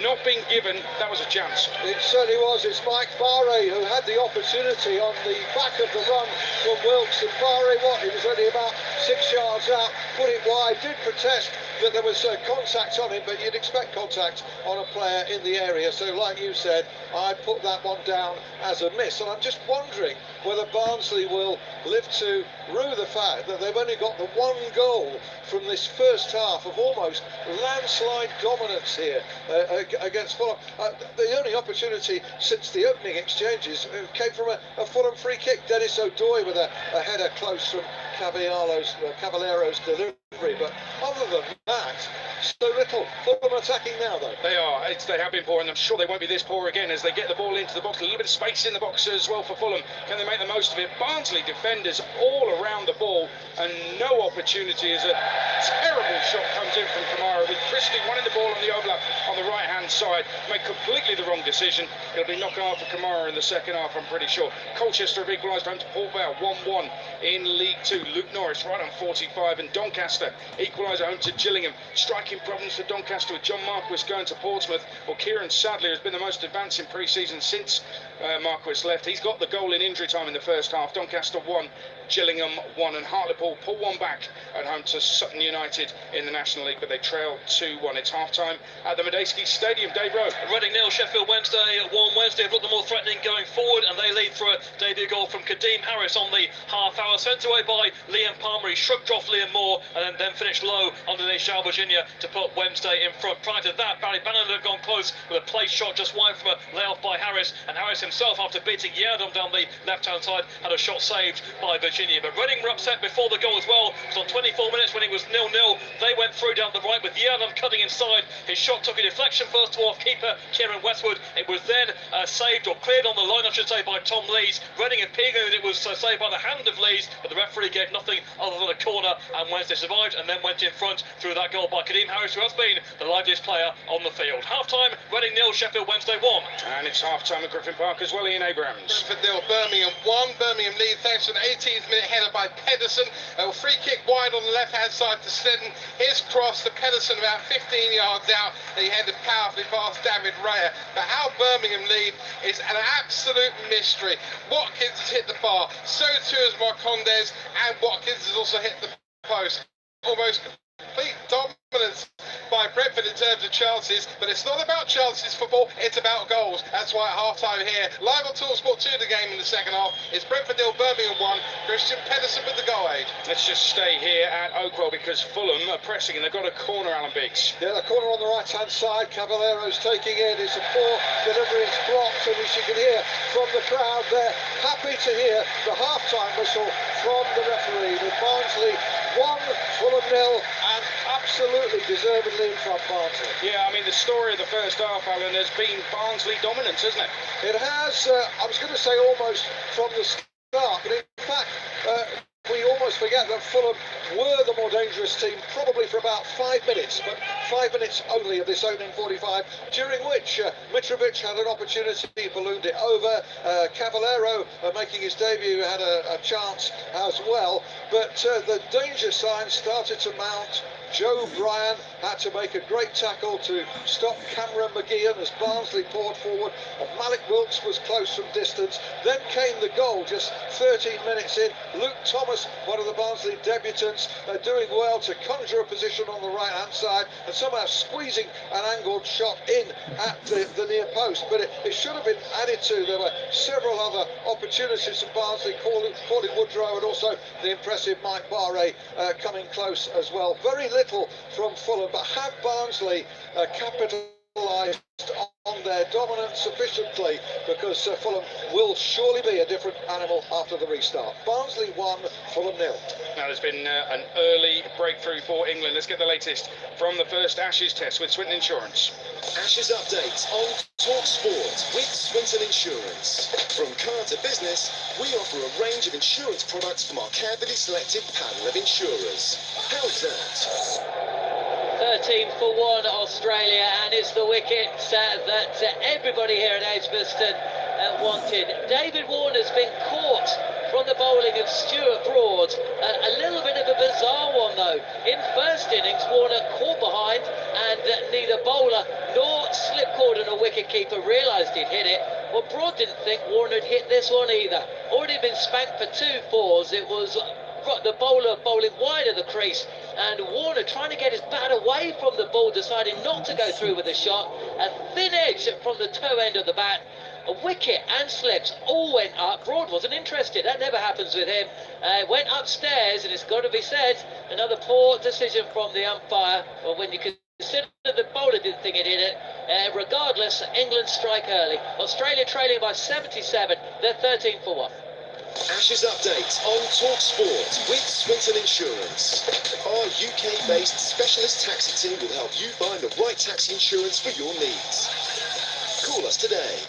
not being given, that was a chance. It certainly was. It's Mike Barre who had the opportunity on the back of the run from Wilkes. And Barre, he was only about 6 yards out, put it wide, did protest that there was contact on it, but you'd expect contact on a player in the area. So like you said, I put that one down as a miss. And I'm just wondering whether Barnsley will live to rue the fact that they've only got the one goal from this first half of almost landslide dominance here against Fulham. The only opportunity since the opening exchanges came from a Fulham free kick. Dennis O'Doy with a header close from Cavaliero's delivery. But other than that, so little. Fulham attacking now, though. They are. They have been poor, and I'm sure they won't be this poor again as they get the ball into the box. A little bit of space in the box as well for Fulham. Can they make the most of it? Barnsley defenders all around the ball, and no opportunity as a terrible shot comes in from Kamara, with Christie wanting the ball on the overlap on the right-hand side. Made completely the wrong decision. It'll be knocked out for Kamara in the second half, I'm pretty sure. Colchester have equalised home to Port Vale 1-1 in League Two. Luke Norris right on 45, and Doncaster equalise at home to Gillingham. Striking problems for Doncaster with John Marquis going to Portsmouth. Well, Kieran Sadler has been the most advanced in pre-season since Marquis left. He's got the goal in injury time in the first half. Doncaster 1, Gillingham 1, and Hartlepool pull one back at home to Sutton United in the National League, but they trail 2-1. It's half-time at the Medeski Stadium. Dave Rowe. Reading 0, Sheffield Wednesday 1. Wednesday have looked the more threatening going forward, and they lead through a debut goal from Kadeem Harris on the half-hour, sent away by Liam Palmer. He shrugged off Liam Moore and then finished low underneath Shao Virginia to put Wednesday in front. Prior to that, Barry Bannon had gone close with a place shot just wide from a layoff by Harris, and Harris himself, after beating Yerdom down the left-hand side, had a shot saved by Virginia. But Reading were upset before the goal as well, because on 24 minutes when it was 0-0, they went through down the right with Yerdom cutting inside. His shot took a deflection first of all off keeper Kieran Westwood. It was then saved, or cleared on the line, I should say, by Tom Lees. Reading appealing that it was saved by the hand of Lees, but the referee gave nothing other than a corner, and Wednesday survived and then went in front through that goal by Kadeem Harris, who has been the liveliest player on the field. Half-time, Reading 0, Sheffield Wednesday 1. And it's half-time at Griffin Park as well. Ian Abrams. Brentford 0, Birmingham 1. Birmingham lead thanks to an 18th minute header by Pedersen. A free kick wide on the left-hand side to Sneddon. His cross to Pedersen about 15 yards out. He headed powerfully past David Raya. But how Birmingham lead is an absolute mystery. Watkins has hit the bar. So too has Marcondes, and Watkins has also hit the post. Almost complete dominance by Brentford in terms of chances, but it's not about chances football, it's about goals. That's why at half-time here, live on TalkSport 2, the game in the second half, it's Brentford 0, Birmingham 1, Christian Pedersen with the goal aid. Let's just stay here at Oakwell because Fulham are pressing and they've got a corner, Alan Biggs. Yeah, the corner on the right-hand side, Cavaliero's taking it. It's a poor delivery, it's blocked, and as you can hear from the crowd, they're happy to hear the half-time whistle from the referee, with Barnsley 1, Fulham 0, and absolutely deservedly in front, Barnsley. Yeah, I mean, the story of the first half, Alan, has been Barnsley dominance, hasn't it? It has, I was going to say almost from the start, but in fact, we almost forget that Fulham were the more dangerous team, probably for about 5 minutes, but 5 minutes only of this opening 45, during which Mitrovic had an opportunity, ballooned it over. Cavallero, making his debut, had a chance as well, but the danger signs started to mount. Joe Bryan had to make a great tackle to stop Cameron McGeehan as Barnsley poured forward, and Malik Wilkes was close from distance. Then came the goal just 13 minutes in. Luke Thomas, one of the Barnsley debutants, doing well to conjure a position on the right-hand side and somehow squeezing an angled shot in at the near post. But it should have been added to. There were several other opportunities for Barnsley, Corley Woodrow, and also the impressive Mike Barre coming close as well. Very little from Fulham, but have Barnsley capitalised on their dominance sufficiently, because Fulham will surely be a different animal after the restart. Barnsley 1, Fulham 0. Now there's been an early breakthrough for England. Let's get the latest from the first Ashes test with Swinton Insurance. Ashes update on TalkSport with Swinton Insurance. From car to business, we offer a range of insurance products from our carefully selected panel of insurers. How's that? 13 for 1 Australia, and it's the wicket that everybody here at Edgbaston wanted. David Warner's been caught from the bowling of Stuart Broad. A little bit of a bizarre one though. In first innings, Warner caught behind, and neither bowler nor slipcord and a wicketkeeper realised he'd hit it. Well, Broad didn't think Warner had hit this one either. Already been spanked for 2 fours. It was the bowler bowling wide of the crease, and Warner trying to get his bat away from the ball, deciding not to go through with the shot. A thin edge from the toe end of the bat. A wicket and slips all went up. Broad wasn't interested. That never happens with him. Went upstairs, and it's got to be said, another poor decision from the umpire. Well, when you consider the bowler didn't think it hit it. Regardless, England strike early. Australia trailing by 77. They're 13 for 1. Ashes update on Talk Sport with Swinton Insurance. Our UK-based specialist taxi team will help you find the right taxi insurance for your needs. Call us today.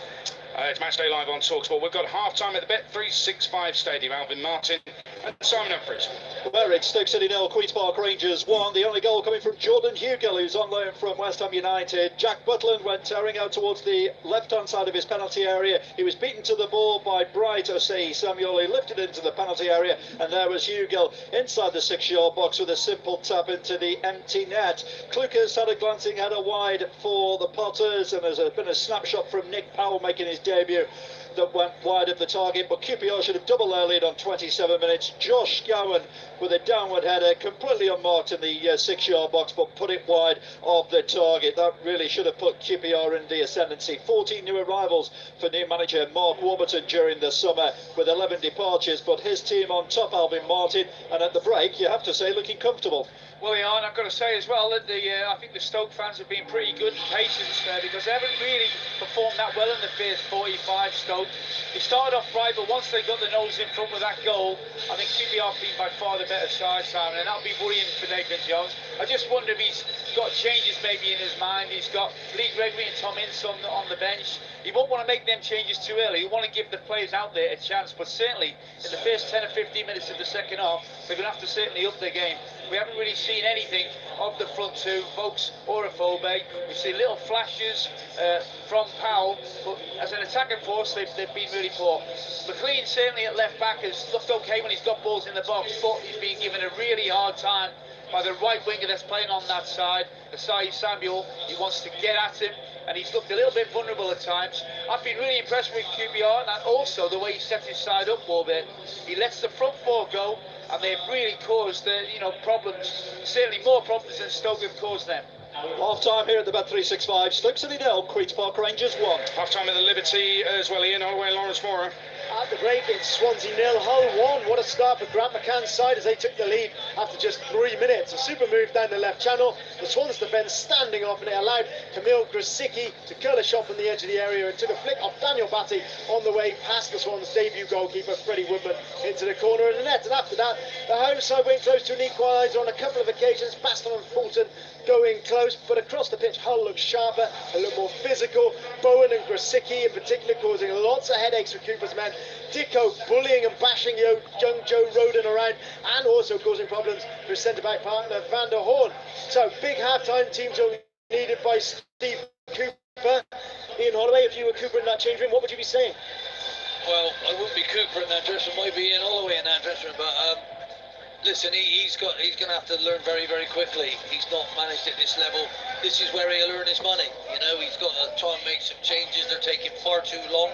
It's Matchday Live on TalkSport. We've got half-time at the Bet365 Stadium. Alvin Martin and Simon Humphries. Well, it's Stoke City 0, Queen's Park Rangers 1. The only goal coming from Jordan Hugill, who's on loan from West Ham United. Jack Butland went tearing out towards the left-hand side of his penalty area. He was beaten to the ball by Bright Osei Samuel. He lifted into the penalty area, and there was Hugill inside the 6-yard box with a simple tap into the empty net. Klukas had a glancing header wide for the Potters, and there's been a snapshot from Nick Powell making his debut that went wide of the target, but QPR should have doubled their lead on 27 minutes. Josh Gowan with a downward header, completely unmarked in the 6-yard box, but put it wide of the target. That really should have put QPR in the ascendancy. 14 new arrivals for new manager Mark Warburton during the summer, with 11 departures, but his team on top, Alvin Martin, and at the break, you have to say, looking comfortable. Well, they are, and I've got to say as well that I think the Stoke fans have been pretty good and patient because they haven't really performed that well in the first 45. Stoke, they started off right, but once they got the nose in front with that goal, I think QPR have been by far the better side, Simon, and that'll be worrying for Nathan Jones. I just wonder if he's got changes maybe in his mind. He's got Lee Gregory and Tom Ince on the bench. He won't want to make them changes too early. He want to give the players out there a chance, but certainly in the first 10 or 15 minutes of the second half, they're going to have to certainly up their game. We haven't really seen anything of the front two, Vokes or Afobe. We've seen little flashes from Powell, but as an attacking force, they've been really poor. McLean certainly at left back has looked okay when he's got balls in the box, but he's been given a really hard time by the right winger that's playing on that side, Asai Samuel. He wants to get at him, and he's looked a little bit vulnerable at times. I've been really impressed with QPR, and also the way he sets his side up more bit. He lets the front four go, and they've really caused problems, certainly more problems than Stoke have caused them. Half-time here at the Bet365, Stoke City 0, Queen's Park Rangers 1. Half-time at the Liberty as well, Ian Holloway and Lawrence Moore. At the break, it's Swansea 0, Hull 1. What a start for Grant McCann's side as they took the lead after just 3 minutes. A super move down the left channel. The Swans defence standing off, and it allowed Kamil Grosicki to curl a shot from the edge of the area and took a flick off Daniel Batty on the way past the Swans' debut goalkeeper, Freddie Woodman, into the corner of the net. And after that, the home side went close to an equaliser on a couple of occasions. Baston and Fulton going close, but across the pitch, Hull looked sharper, a little more physical. Bowen and Grosicki in particular causing lots of headaches for Cooper's men. Dicko bullying and bashing young Joe Roden around, and also causing problems for his centre-back partner Van der Horn. So big half-time, teams only needed by Steve Cooper. Ian Holloway, if you were Cooper in that change room, what would you be saying? Well, I wouldn't be Cooper in that dressing room, maybe Ian Holloway in that dressing room, but listen, he's going to have to learn very, very quickly. He's not managed at this level. This is where he'll earn his money. You know, he's got to try and make some changes. They're taking far too long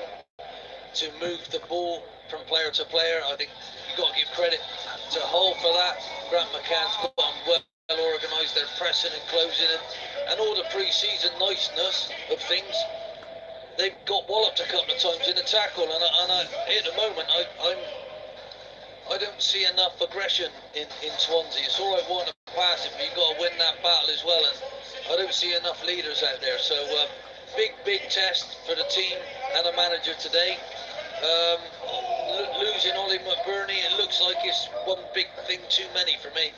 to move the ball from player to player. I think you've got to give credit to Hull for that. Grant McCann's got them well organised. They're pressing and closing, and all the pre-season niceness of things, they've got walloped a couple of times in the tackle, and at the moment I don't see enough aggression in Swansea. It's all right wanting to pass it, but you've got to win that battle as well, and I don't see enough leaders out there. So big test for the team and the manager today. Losing Ollie McBurney, it looks like it's one big thing too many for me.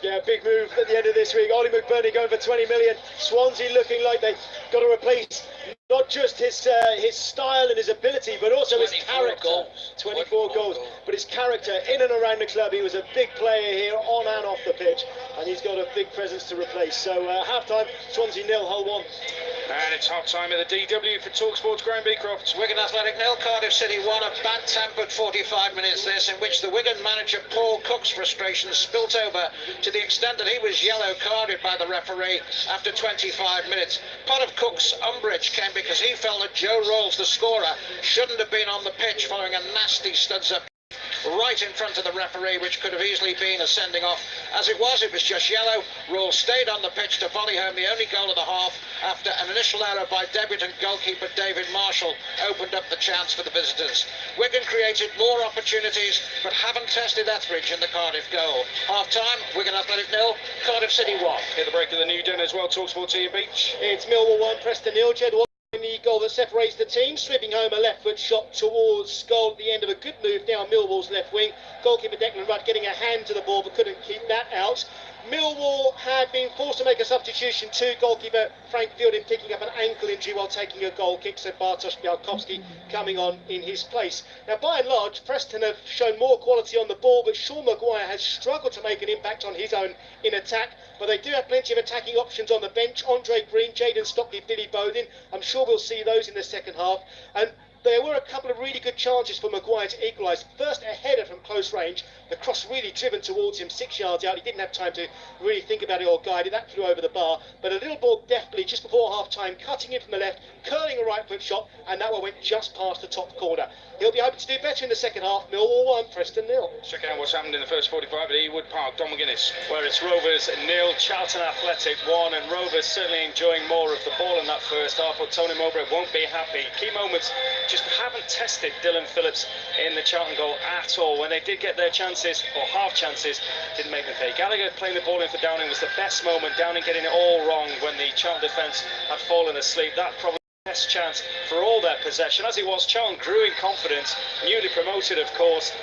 Yeah, big move at the end of this week. Ollie McBurney going for 20 million. Swansea looking like they've got to replace not just his style and his ability, but also his character. 24 goals. But his character in and around the club. He was a big player here on and off the pitch, and he's got a big presence to replace. So half-time, Swansea 0, Hull 1. And it's half-time at the DW for TalkSport's Graham Beecroft. Wigan Athletic 0, Cardiff City 1. A bad-tempered 45 minutes this, in which the Wigan manager Paul Cook's frustration spilt over to the extent that he was yellow carded by the referee after 25 minutes. Part of Cook's umbrage came because he felt that Joe Rolls, the scorer, shouldn't have been on the pitch following a nasty studs-up right in front of the referee, which could have easily been a sending off. As it was just yellow. Rule stayed on the pitch to volley home the only goal of the half after an initial error by debutant goalkeeper David Marshall opened up the chance for the visitors. Wigan created more opportunities but haven't tested Etheridge in the Cardiff goal. Half-time, Wigan Athletic 0, Cardiff City 1. Hit the break of the new den as well. TalkSport to your beach. It's Millwall 1, Preston 0. Jed Watt in the goal that separates the team, sweeping home a left foot shot towards goal at the end of a good move down Millwall's left wing. Goalkeeper Declan Rudd getting a hand to the ball but couldn't keep that out. Millwall had been forced to make a substitution too. Goalkeeper Frank Fielding picking up an ankle injury while taking a goal kick, so Bartosz Białkowski coming on in his place. Now, by and large, Preston have shown more quality on the ball, but Sean Maguire has struggled to make an impact on his own in attack. But they do have plenty of attacking options on the bench. Andre Green, Jayden Stockley, Billy Bowden. I'm sure we'll see those in the second half. And there were a couple of really good chances for Maguire to equalise. First, a header from close range. The cross really driven towards him 6 yards out. He didn't have time to really think about it or guide it. That flew over the bar. But a little ball deftly just before half-time, cutting in from the left, curling a right-foot shot, and that one went just past the top corner. He'll be hoping to do better in the second half. Millwall 1, Preston 0. Check out what's happened in the first 45 at Ewood Park. Don McGuinness. Where it's Rovers 0, Charlton Athletic 1, and Rovers certainly enjoying more of the ball in that first half, but Tony Mowbray won't be happy. Key moments just haven't tested Dylan Phillips in the Charlton goal at all. When they did get their chances, or half chances, didn't make them pay. Gallagher playing the ball in for Downing was the best moment. Downing getting it all wrong when the Charlton defence had fallen asleep. That probably best chance for all their possession. As it was, Charlton grew in confidence, newly promoted of course,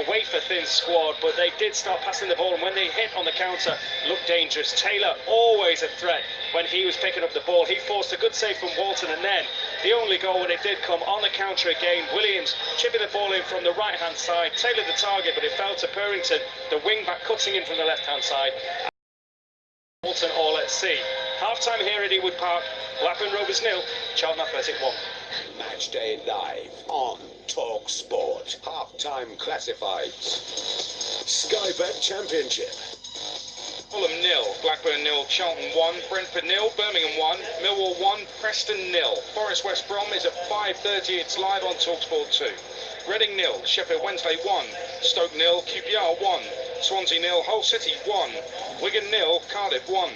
wafer-thin squad, but they did start passing the ball, and when they hit on the counter, looked dangerous. Taylor, always a threat when he was picking up the ball. He forced a good save from Walton, and then the only goal when it did come on the counter again, Williams chipping the ball in from the right-hand side. Taylor the target, but it fell to Purrington, the wing-back cutting in from the left-hand side. Walton all at sea. Half-time here at Ewood Park. Blackburn Rovers 0, Charlton Athletic 1. Matchday live on TalkSport. Half-time classifieds. Sky Bet Championship. Fulham 0, Blackburn 0, Charlton 1, Brentford 0, Birmingham 1, Millwall 1, Preston 0. Forest West Brom is at 5:30. It's live on TalkSport 2. Reading 0, Sheffield Wednesday 1, Stoke 0, QPR 1, Swansea 0, Hull City 1, Wigan 0, Cardiff 1.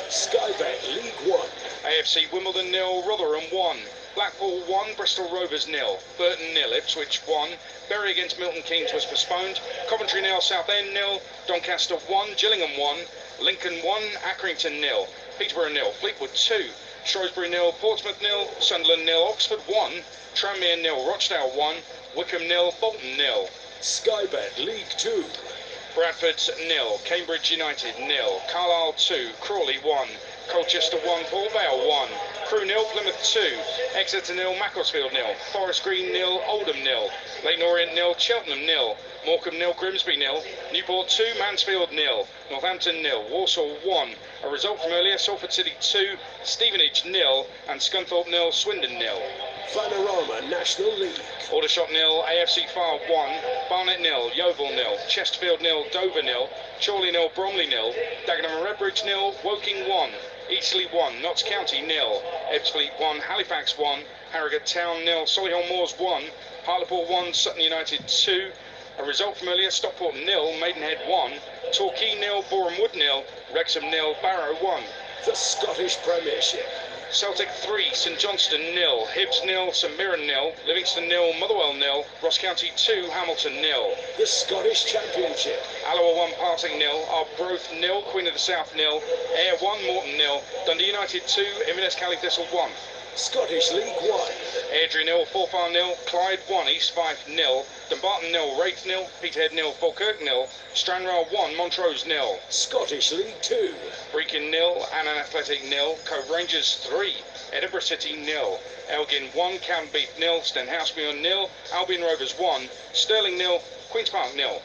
Sky Bet League 1. AFC Wimbledon 0, Rotherham 1, Blackpool 1, Bristol Rovers 0, Burton 0, Ipswich 1, Bury against Milton Keynes was postponed, Coventry 0, Southend 0, Doncaster 1, Gillingham 1, Lincoln 1, Accrington 0, Peterborough 0, Fleetwood 2, Shrewsbury 0, Portsmouth 0, Sunderland 0, Oxford 1, Tranmere 0, Rochdale 1, Wickham 0, Bolton 0. Sky Bet League 2. Bradford 0, Cambridge United 0, Carlisle 2, Crawley 1, Colchester 1, Port Vale 1, Crewe 0, Plymouth 2, Exeter 0, Macclesfield 0, Forest Green 0, Oldham 0, Leyton Orient 0, Cheltenham 0, Morecambe 0, Grimsby 0, Newport 2, Mansfield 0, Northampton 0, Walsall 1. A result from earlier, Salford City 2, Stevenage 0, and Scunthorpe 0, Swindon 0. Panorama National League. Aldershot 0, AFC Fylde 1, Barnet 0, Yeovil 0, Chesterfield 0, Dover 0, Chorley 0, Bromley 0, Dagenham and Redbridge 0, Woking 1, Eastleigh 1, Notts County 0, Ebbsfleet 1, Halifax 1, Harrogate Town 0, Solihull Moors 1, Hartlepool 1, Sutton United 2. A result from earlier, Stockport 0, Maidenhead 1, Torquay 0, Boreham Wood 0, Wrexham 0, Barrow 1. The Scottish Premiership. Celtic 3, St Johnstone 0, Hibs 0, St Mirren 0, Livingston 0, Motherwell 0, Ross County 2, Hamilton 0. The Scottish Championship. Alloa 1, Partick 0, Arbroath 0, Queen of the South 0, Ayr 1, Morton 0, Dundee United 2, Inverness Cally Thistle 1. Scottish League 1. Airdrie 0, Forfar 0, Clyde 1, East Fife 0, Dumbarton 0, Wraith 0, Peterhead 0, Falkirk 0, Stranraer 1, Montrose 0. Scottish League 2. Brechin 0, Annan Athletic 0, Cove Rangers 3, Edinburgh City 0, Elgin 1, Canbeath 0, Stenhousemuir 0, Albion Rovers 1, Stirling 0, Queen's Park 0.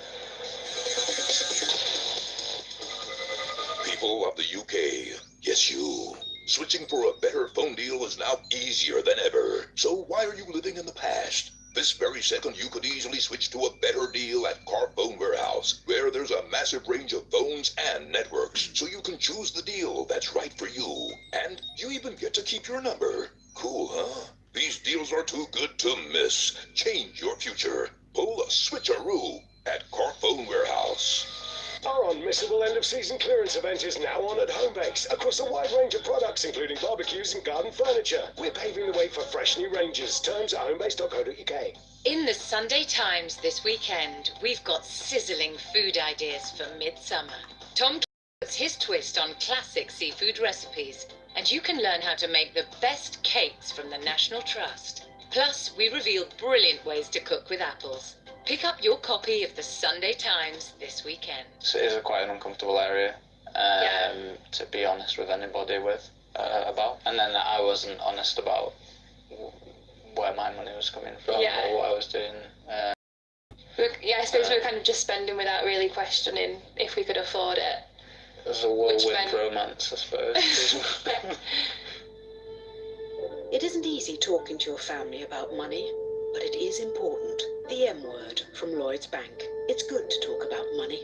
People of the UK, yes you. Switching for a better phone deal is now easier than ever. So why are you living in the past? This very second you could easily switch to a better deal at Car Phone Warehouse, where there's a massive range of phones and networks, so you can choose the deal that's right for you. And you even get to keep your number. Cool, huh? These deals are too good to miss. Change your future. pull a switcheroo at Carphone Warehouse. Our unmissable end-of-season clearance event is now on at Homebase, across a wide range of products, including barbecues and garden furniture. We're paving the way for fresh new ranges. Terms at homebase.co.uk. In the Sunday Times this weekend, we've got sizzling food ideas for midsummer. Tom puts his twist on classic seafood recipes, and you can learn how to make the best cakes from the National Trust. Plus, we reveal brilliant ways to cook with apples. Pick up your copy of the Sunday Times this weekend. So it is quite an uncomfortable area to be honest with anybody about. And then I wasn't honest about where my money was coming from or what I was doing. I suppose we were kind of just spending without really questioning if we could afford it. It was a whirlwind romance, I suppose. It isn't easy talking to your family about money, but it is important. The M word from Lloyds Bank. It's good to talk about money.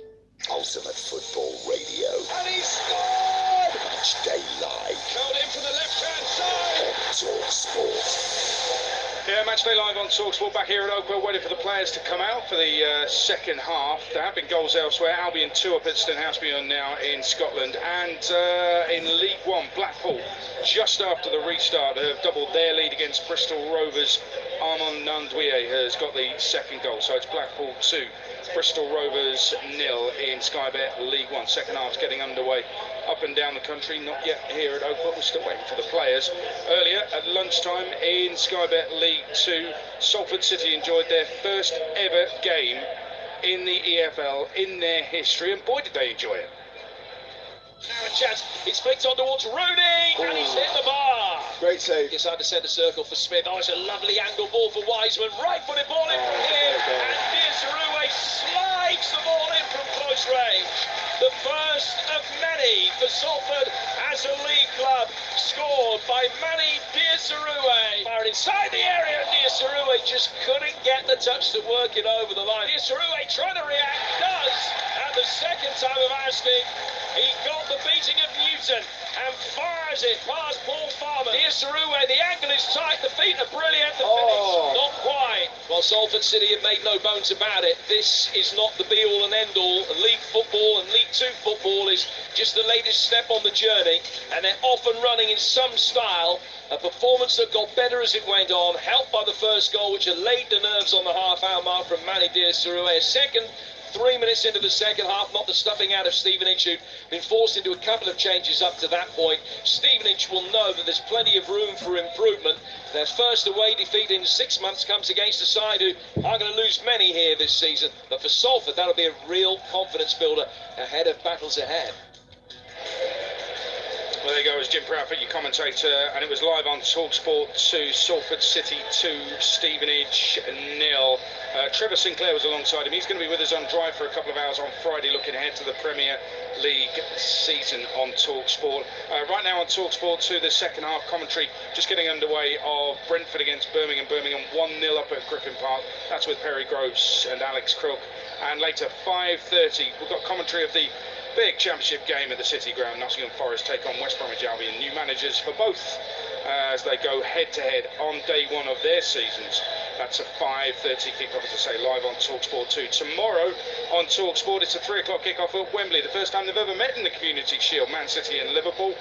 Ultimate Football Radio. And he scored! Each day live. Curled in from the left-hand side. On Talk Sport. Yeah, Matchday Live on TalkSport back here at Oakwell, waiting for the players to come out for the second half. There have been goals elsewhere. Albion 2 up at Stenhousemuir now in Scotland. And in League One, Blackpool, just after the restart, have doubled their lead against Bristol Rovers. Armand Nandouye has got the second goal. So it's Blackpool 2, Bristol Rovers 0 in Sky Bet League One. Second half's getting underway up and down the country, not yet here at Oakwell. We're still waiting for the players. Earlier at lunchtime in Sky Bet League 2, Salford City enjoyed their first ever game in the EFL in their history, and boy did they enjoy it. Now a chance, it's flicked on towards Rooney, and he's hit the bar. Great save. Inside the centre circle for Smith. Oh, it's a lovely angle ball for Wiseman. Right-footed ball in from here, and Diazarue slides the ball in from close range. The first of many for Salford as a league club, scored by Manny Diazarue. Fired inside the area, Diazarue just couldn't get the touch to work it over the line. Diazarue trying to react, does, and the second time of asking, he got the beating of Newton and fires it past Paul Farmer. Diazarue, the angle is tight, the feet are brilliant, the finish not quite. Well, Salford City have made no bones about it. This is not the be-all and end-all. League football and League Two football is just the latest step on the journey, and they're off and running in some style. A performance that got better as it went on, helped by the first goal, which allayed the nerves on the half-hour mark from Manny Diazarue. A second, 3 minutes into the second half, not the stuffing out of Stevenage, who'd been forced into a couple of changes up to that point. Stevenage will know that there's plenty of room for improvement. Their first away defeat in 6 months comes against a side who are going to lose many here this season. But for Salford, that'll be a real confidence builder ahead of battles ahead. Well, there you go, it was Jim Proudfoot, your commentator, and it was live on TalkSport 2, Salford City 2, Stevenage 0. Trevor Sinclair was alongside him. He's going to be with us on Drive for a couple of hours on Friday, looking ahead to the Premier League season on TalkSport. Right now on TalkSport 2, the second half commentary just getting underway of Brentford against Birmingham. Birmingham 1-0 up at Griffin Park. That's with Perry Groves and Alex Crook. And later, 5:30, we've got commentary of the big championship game at the City Ground. Nottingham Forest take on West Bromwich Albion. New managers for both as they go head-to-head on day one of their seasons. That's a 5:30 kickoff, as I say, live on TalkSport 2. Tomorrow on TalkSport, it's a 3 o'clock kickoff at Wembley. The first time they've ever met in the Community Shield, Man City and Liverpool.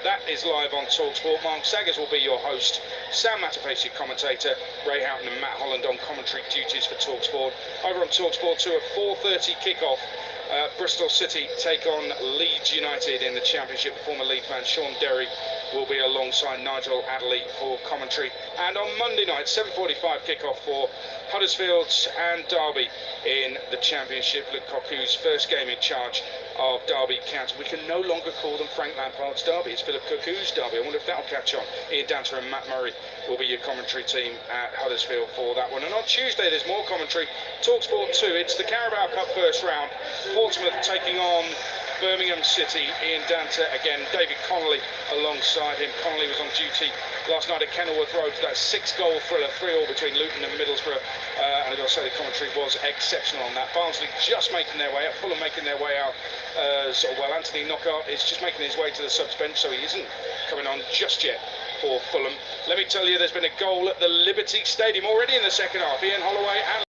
That is live on TalkSport. Mark Saggers will be your host. Sam Matterpace, your commentator. Ray Houghton and Matt Holland on commentary duties for TalkSport. Over on TalkSport 2, a 4:30 kickoff. Bristol City take on Leeds United in the Championship. Former Leeds man Sean Derry will be alongside Nigel Adderley for commentary. And on Monday night, 7:45 kickoff for Huddersfield and Derby in the Championship. Luke Cocu's first game in charge of Derby County. We can no longer call them Frank Lampard's Derby. It's Philip Cocu's Derby. I wonder if that'll catch on. Ian Danter and Matt Murray will be your commentary team at Huddersfield for that one. And on Tuesday, there's more commentary. TalkSport 2, it's the Carabao Cup first round. Portsmouth taking on Birmingham City. Ian Danter again, David Connolly alongside him. Connolly was on duty last night at Kenilworth Road for that 6-goal thriller, 3-3 between Luton and Middlesbrough. And I've got to say the commentary was exceptional on that. Barnsley just making their way out, Fulham making their way out as well. Anthony Knockaert is just making his way to the subs bench, so he isn't coming on just yet for Fulham. Let me tell you, there's been a goal at the Liberty Stadium already in the second half. Ian Holloway and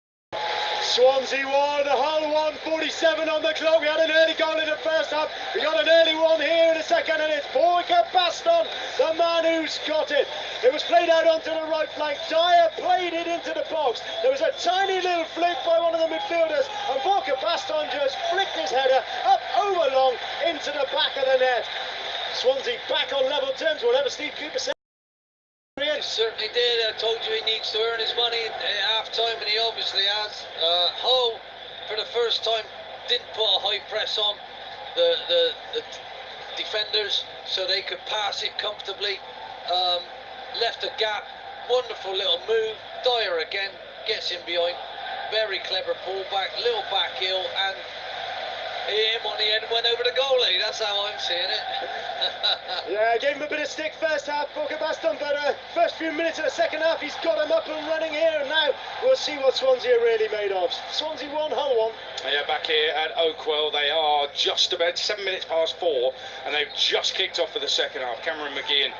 Swansea 1, Hull 1, 47 on the clock. We had an early goal in the first half. We got an early one here in the second, and it's Borja Baston, the man who's got it. It was played out onto the right flank. Dyer played it into the box. There was a tiny little flick by one of the midfielders, and Borja Baston just flicked his header up over long into the back of the net. Swansea back on level terms, whatever Steve Cooper said. He certainly did. I told you he needs to earn his money at half time, and he obviously has. Hull, for the first time, didn't put a high press on the defenders so they could pass it comfortably. Left a gap. Wonderful little move. Dyer again gets in behind. Very clever pullback, little back heel, and him on the end went over the goalie. That's how I'm seeing it. Yeah, gave him a bit of stick first half, Borja Baston, but first few minutes of the second half, he's got him up and running here, and now we'll see what Swansea are really made of. Swansea 1, Hull 1. Yeah, back here at Oakwell, they are just about 7 minutes past 4, and they've just kicked off for the second half. Cameron McGeehan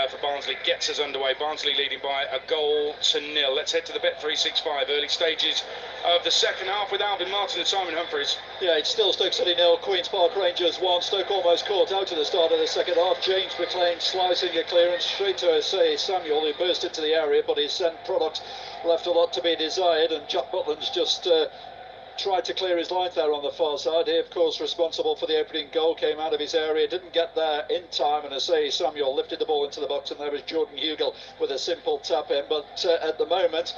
for Barnsley gets us underway. Barnsley leading by a goal to nil. Let's head to the Bet365 early stages of the second half with Alvin Martin and Simon Humphreys. Yeah, it's still Stoke City 0, Queen's Park Rangers 1. Stoke almost caught out at the start of the second half. James McLean slicing a clearance straight to Samuel, who burst into the area, but his end product left a lot to be desired, and Jack Butland's just tried to clear his lines there on the far side. He, of course, responsible for the opening goal, came out of his area, didn't get there in time, and Samuel lifted the ball into the box, and there was Jordan Hugel with a simple tap in. But at the moment,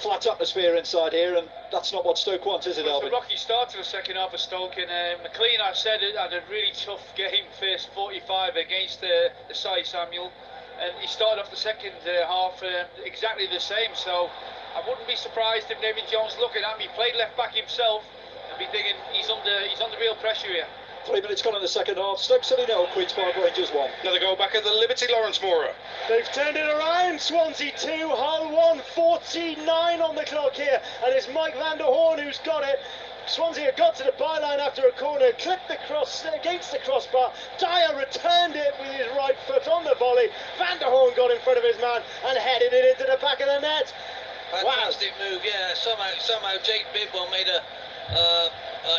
flat atmosphere inside here, and that's not what Stoke wants, is it, Alvin? It's a rocky start to the second half of Stoke, and McLean, I've said it, had a really tough game, first 45 against the Samuel, and he started off the second half exactly the same, so I wouldn't be surprised if Nathan Jones looking at me, played left back himself, and be thinking he's under real pressure here. 3 minutes gone in the second half. Stoke City 0, Queen's Park Rangers 1. Another goal back at the Liberty, Lawrence Moura. They've turned it around. Swansea 2, Hull 1, 49 on the clock here, and it's Mike van der Hoorn who's got it. Swansea got to the byline after a corner, clipped the cross against the crossbar. Dyer returned it with his right foot on the volley. Van der Hoorn got in front of his man and headed it into the back of the net. Fantastic move, yeah. Somehow Jake Bidwell made a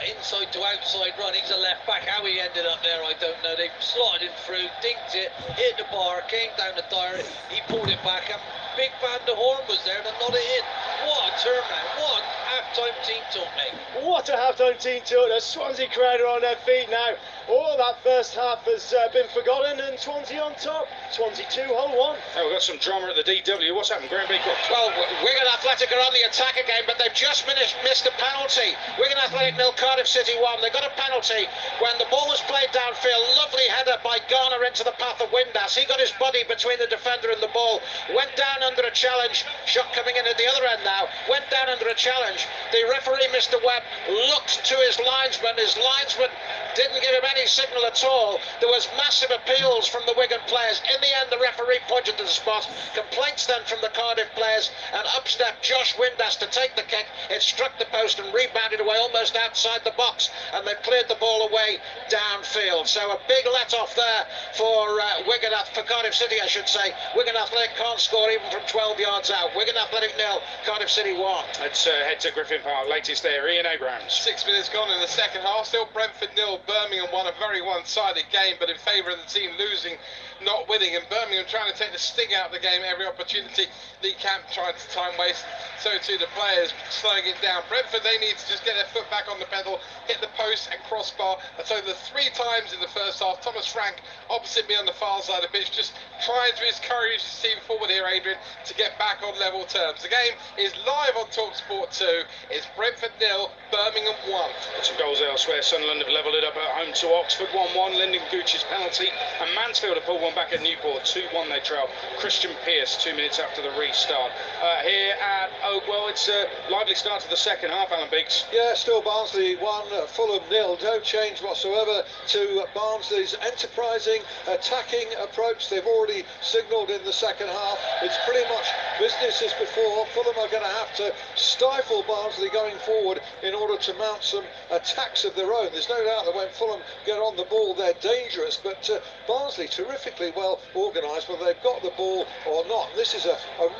inside to outside run. He's a left back. How he ended up there, I don't know. They slotted him through, dinked it, hit the bar, came down the Dyer. He pulled it back, and Big Van der Hoorn was there to nod it in. What a turnout! What a half-time team talk, mate. What a half-time team talk. The Swansea crowd are on their feet now. All that first half has been forgotten, and Swansea on top. Swansea 2, Hull 1. Oh, we've got some drama at the DW. What's happened, Graham Beacock? Well, Wigan Athletic are on the attack again, but they've just missed a penalty. Wigan Athletic 0, Cardiff City 1. They got a penalty when the ball was played downfield. Lovely header by Garner into the path of Windass. He got his body between the defender and the ball. Went down under a challenge. Shot coming in at the other end now. Went down under a challenge. The referee, Mr. Webb, looked to his linesman. His linesman didn't give him any signal at all. There was massive appeals from the Wigan players. In the end, the referee pointed to the spot. Complaints then from the Cardiff players, and up stepped Josh Windass to take the kick. It struck the post and rebounded away almost outside the box, and they've cleared the ball away downfield. So a big let-off there for for Cardiff City, I should say. Wigan Athletic can't score even from 12 yards out. Wigan Athletic 0, Cardiff City 1. Let's head to Griffin Park. Latest there, Ian Abrams. 6 minutes gone in the second half. Still Brentford 0, Birmingham 1. A very one-sided game, but in favour of the team losing, not winning. And Birmingham trying to take the sting out of the game every opportunity. Lee Camp tried to time waste. So too the players slowing it down. Brentford, they need to just get their foot back on the pedal, hit the post and crossbar. And so the 3 times in the first half, Thomas Frank opposite me on the far side of the pitch, just trying to encourage his team forward here, Adrian, to get back on level terms. The game is live on TalkSport 2. It's Brentford 0, Birmingham 1. Some goals elsewhere. Sunderland have levelled it up at home to Oxford 1-1. Lyndon Gooch's penalty, and Mansfield have pulled one back at Newport 2-1. They trail. Christian Pearce 2 minutes after the restart. Here at Oakwell, it's a lively start to the second half, Alan Beeks. Yeah, still Barnsley 1, Fulham 0. No change whatsoever to Barnsley's enterprising, attacking approach. They've already signalled in the second half. It's pretty much business as before. Fulham are going to have to stifle Barnsley going forward in order to mount some attacks of their own. There's no doubt that when time Fulham get on the ball, they're dangerous, but Barnsley terrifically well organised, whether they've got the ball or not. This is a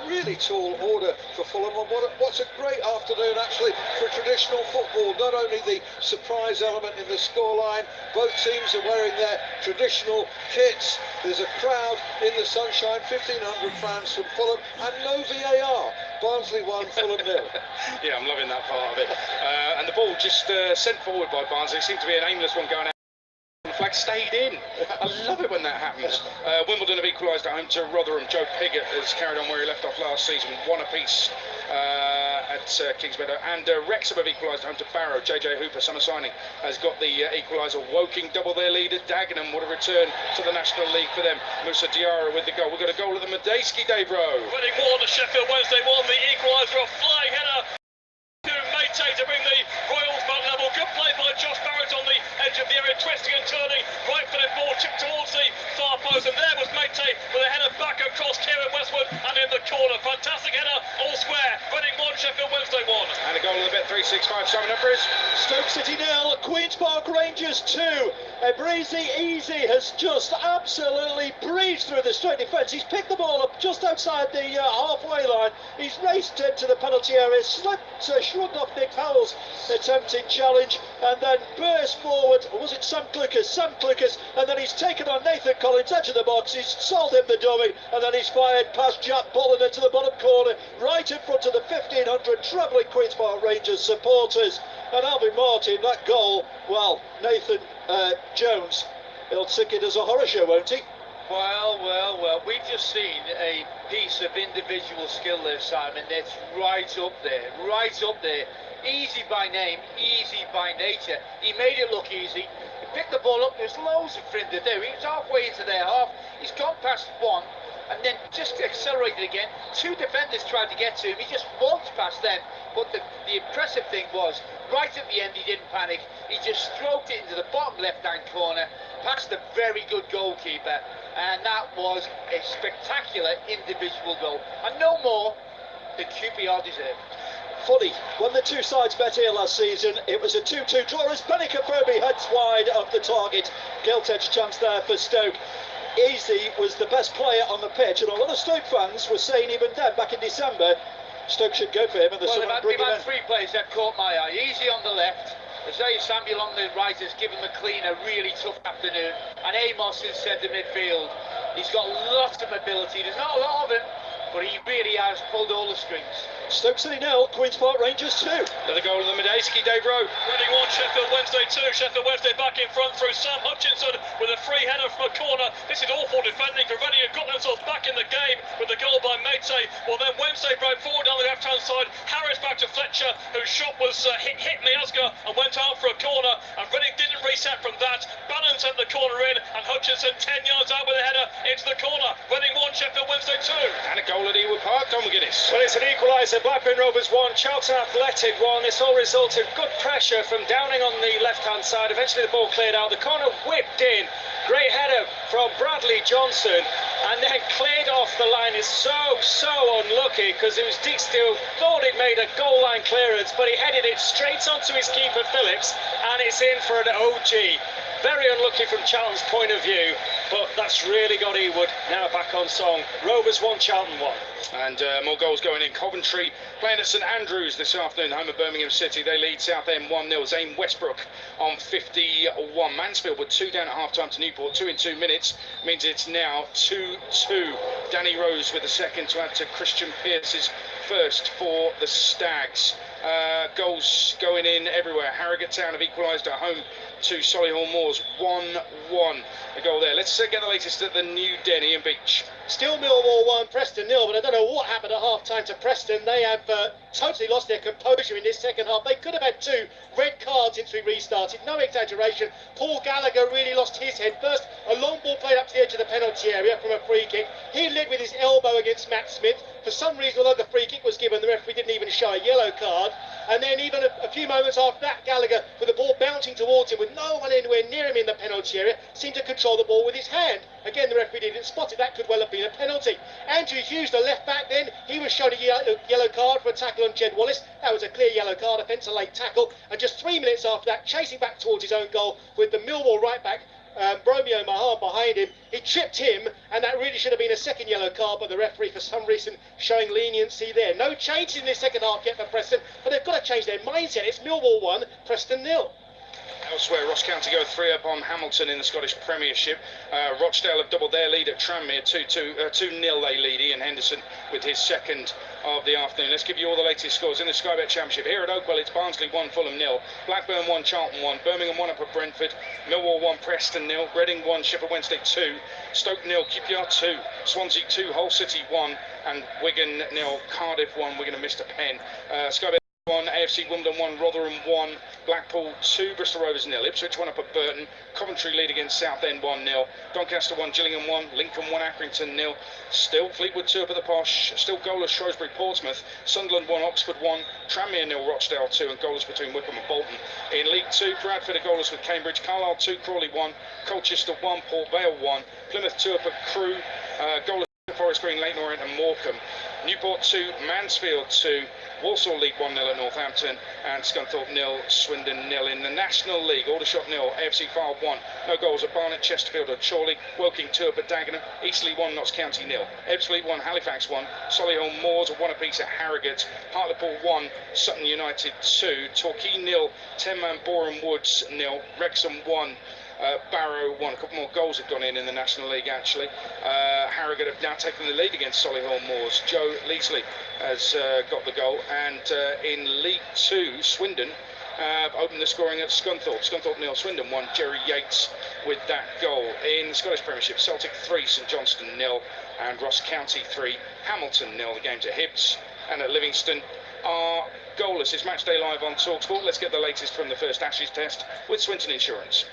really tall order for Fulham, and what's a great afternoon actually for traditional football. Not only the surprise element in the scoreline, both teams are wearing their traditional kits. There's a crowd in the sunshine, 1,500 fans from Fulham, and no VAR. Barnsley 1, Fulham 0. Yeah, I'm loving that part of it. And the ball just sent forward by Barnsley. It seemed to be an aimless one going out. The flag stayed in. I love it when that happens. Wimbledon have equalised at home to Rotherham. Joe Pigott has carried on where he left off last season, one apiece at Kingsmeadow. And Wrexham have equalised at home to Barrow. JJ Hooper, summer signing, has got the equaliser. Woking double their lead at Dagenham. What a return to the National League for them. Musa Diarra with the goal. We've got a goal at the Medeski, Dave Rowe. Winning more to Sheffield Wednesday won the equaliser, a flying header to Mayte to bring the Royals back level. Good play by Josh Barrett on the edge of the area, twisting and turning, right footed ball chipped towards the far post, and there was Mayte with a header back across Kieran Westwood and in the corner. Fantastic header, all square. Reading 1, Sheffield Wednesday 1. And a goal of the Bet 365 Simon Upris. Stoke City 0, Queen's Park Rangers 2. Breezy Easy has just absolutely breezed through the straight defence. He's picked the ball up just outside the halfway line. He's raced into the penalty area, shrugged off Nick Howell's attempted challenge, and then burst forward. Was it Sam Clucas? Sam Clucas, and then he's taken on Nathan Collins, edge of the box. He's sold him the dummy, and then he's fired past Jack Bullen into the bottom corner, right in front of the 1,500 travelling Queen's Park Rangers supporters. And Alvin Martin, that goal, well, Nathan Jones, he'll take it as a horror show, won't he? Well, we've just seen a piece of individual skill there, Simon. That's right up there. Easy by name, easy by nature. He made it look easy. He picked the ball up, there's loads for him to do. He was halfway into their half, he's gone past one, and then just accelerated again. Two defenders tried to get to him, he just walked past them. But the impressive thing was, right at the end he didn't panic, he just stroked it into the bottom left-hand corner, past a very good goalkeeper, and that was a spectacular individual goal. And no more than QPR deserved. Funny, when the two sides met here last season, it was a 2-2 draw as Benica Kirby heads wide of the target. Gilt-edge chance there for Stoke. Easy was the best player on the pitch, and a lot of Stoke fans were saying even then, back in December, Stoke should go for him. And we've had three players that caught my eye. Easy on the left, Isaiah Samuel on the right has given McLean a really tough afternoon, and Amos in centre midfield. He's got lots of mobility, there's not a lot of him, but he really has pulled all the strings. Stoke City 0, Queen's Park Rangers 2. Another goal of the Medeski, Dave Rowe. Reading 1, Sheffield Wednesday 2. Sheffield Wednesday back in front through Sam Hutchinson with a free header from a corner. This is awful defending for Reading, who got themselves back in the game with the goal by Mayte. Well, then Wednesday broke forward down the left-hand side. Harris back to Fletcher, whose shot was hit Miazga and went out for a corner. And Reading didn't reset from that. Bannon sent the corner in, and Hutchinson 10 yards out with a header into the corner. Reading 1, Sheffield Wednesday 2. And a goal at Ewood Park, Tom McGuinness. Well, it's an equaliser. Blackburn Rovers 1, Charlton Athletic 1. This all resulted good pressure from Downing on the left-hand side. Eventually the ball cleared out. The corner whipped in. Great header from Bradley Johnson, and then cleared off the line. Is so unlucky because it was Dick Steele. Thought he'd made a goal line clearance, but he headed it straight onto his keeper Phillips, and it's in for an OG. Very unlucky from Charlton's point of view, but that's really got Ewood now back on song. Rovers 1, Charlton 1. And more goals going in. Coventry playing at St Andrews this afternoon, home of Birmingham City. They lead Southend 1-0. Zane Westbrook on 51. Mansfield were 2 down at half-time to Newport. 2 in 2 minutes means it's now 2-2. Danny Rose with the second to add to Christian Pearce's first for the Stags. Goals going in everywhere. Harrogate Town have equalised at home to Solihull Moors. 1-1. A goal there. Let's get the latest at the new Denny and Beach. Still Millwall 1, Preston 0, but I don't know what happened at half-time to Preston. They have totally lost their composure in this second half. They could have had 2 red cards since we restarted, no exaggeration. Paul Gallagher really lost his head. First, a long ball played up to the edge of the penalty area from a free kick. He led with his elbow against Matt Smith. For some reason, although the free kick was given, the referee didn't even show a yellow card. And then even a few moments after that, Gallagher, with the ball bounced marching towards him with no one anywhere near him in the penalty area, seemed to control the ball with his hand. Again, the referee didn't spot it. That could well have been a penalty. Andrew Hughes, the left back then, he was shown a yellow card for a tackle on Jed Wallace. That was a clear yellow card offence, a late tackle. And just 3 minutes after that, chasing back towards his own goal with the Millwall right back, Bromeo Mahan behind him, he tripped him, and that really should have been a second yellow card, but the referee for some reason showing leniency there. No change in the second half yet for Preston, but they've got to change their mindset. It's Millwall 1, Preston 0. Elsewhere, Ross County go 3 up on Hamilton in the Scottish Premiership. Rochdale have doubled their lead at Tranmere, 2-0 they lead. Ian Henderson with his second of the afternoon. Let's give you all the latest scores in the Sky Bet Championship. Here at Oakwell, it's Barnsley 1, Fulham 0, Blackburn 1, Charlton 1, Birmingham 1 up at Brentford, Millwall 1, Preston 0, Reading 1, Sheffield Wednesday 2, Stoke 0, QPR 2, Swansea 2, Hull City 1, and Wigan 0, Cardiff 1. Wigan have missed a pen. Sky Bet 1, AFC Wimbledon 1, Rotherham 1, Blackpool 2, Bristol Rovers 0, Ipswich 1 up at Burton, Coventry lead against Southend 1-0, Doncaster 1, Gillingham 1, Lincoln 1, Accrington 0, still Fleetwood 2 up at the Posh, still goalless Shrewsbury Portsmouth, Sunderland 1, Oxford 1, Tranmere 0, Rochdale 2, and goalless between Wycombe and Bolton. In League 2, Bradford are goalless with Cambridge, Carlisle 2, Crawley 1, Colchester 1, Port Vale 1, Plymouth 2 up at Crewe, goalless Forest Green, Leyton Orient and Morecambe, Newport 2, Mansfield 2, Walsall League 1-0 at Northampton, and Scunthorpe 0, Swindon 0. In the National League, Aldershot 0, AFC Fylde 1, no goals at Barnet, Chesterfield or Chorley, Woking 2 up at Dagenham, Eastleigh 1, Notts County 0, Ebbsfleet 1, Halifax 1, Solihull Moors 1 apiece at Harrogate, Hartlepool 1, Sutton United 2, Torquay 0, 10-man Boreham Woods 0, Wrexham 1, Barrow 1. A couple more goals have gone in the National League actually. Harrogate have now taken the lead against Solihull Moors. Joe Leesley has got the goal, and in League 2, Swindon opened the scoring at Scunthorpe. Scunthorpe 0, Swindon 1, Jerry Yates with that goal. In the Scottish Premiership, Celtic 3, St Johnstone 0, and Ross County 3, Hamilton 0. The games at Hibs and at Livingston are goalless. It's Matchday Live on TalkSport. Let's get the latest from the first Ashes test with Swinton Insurance.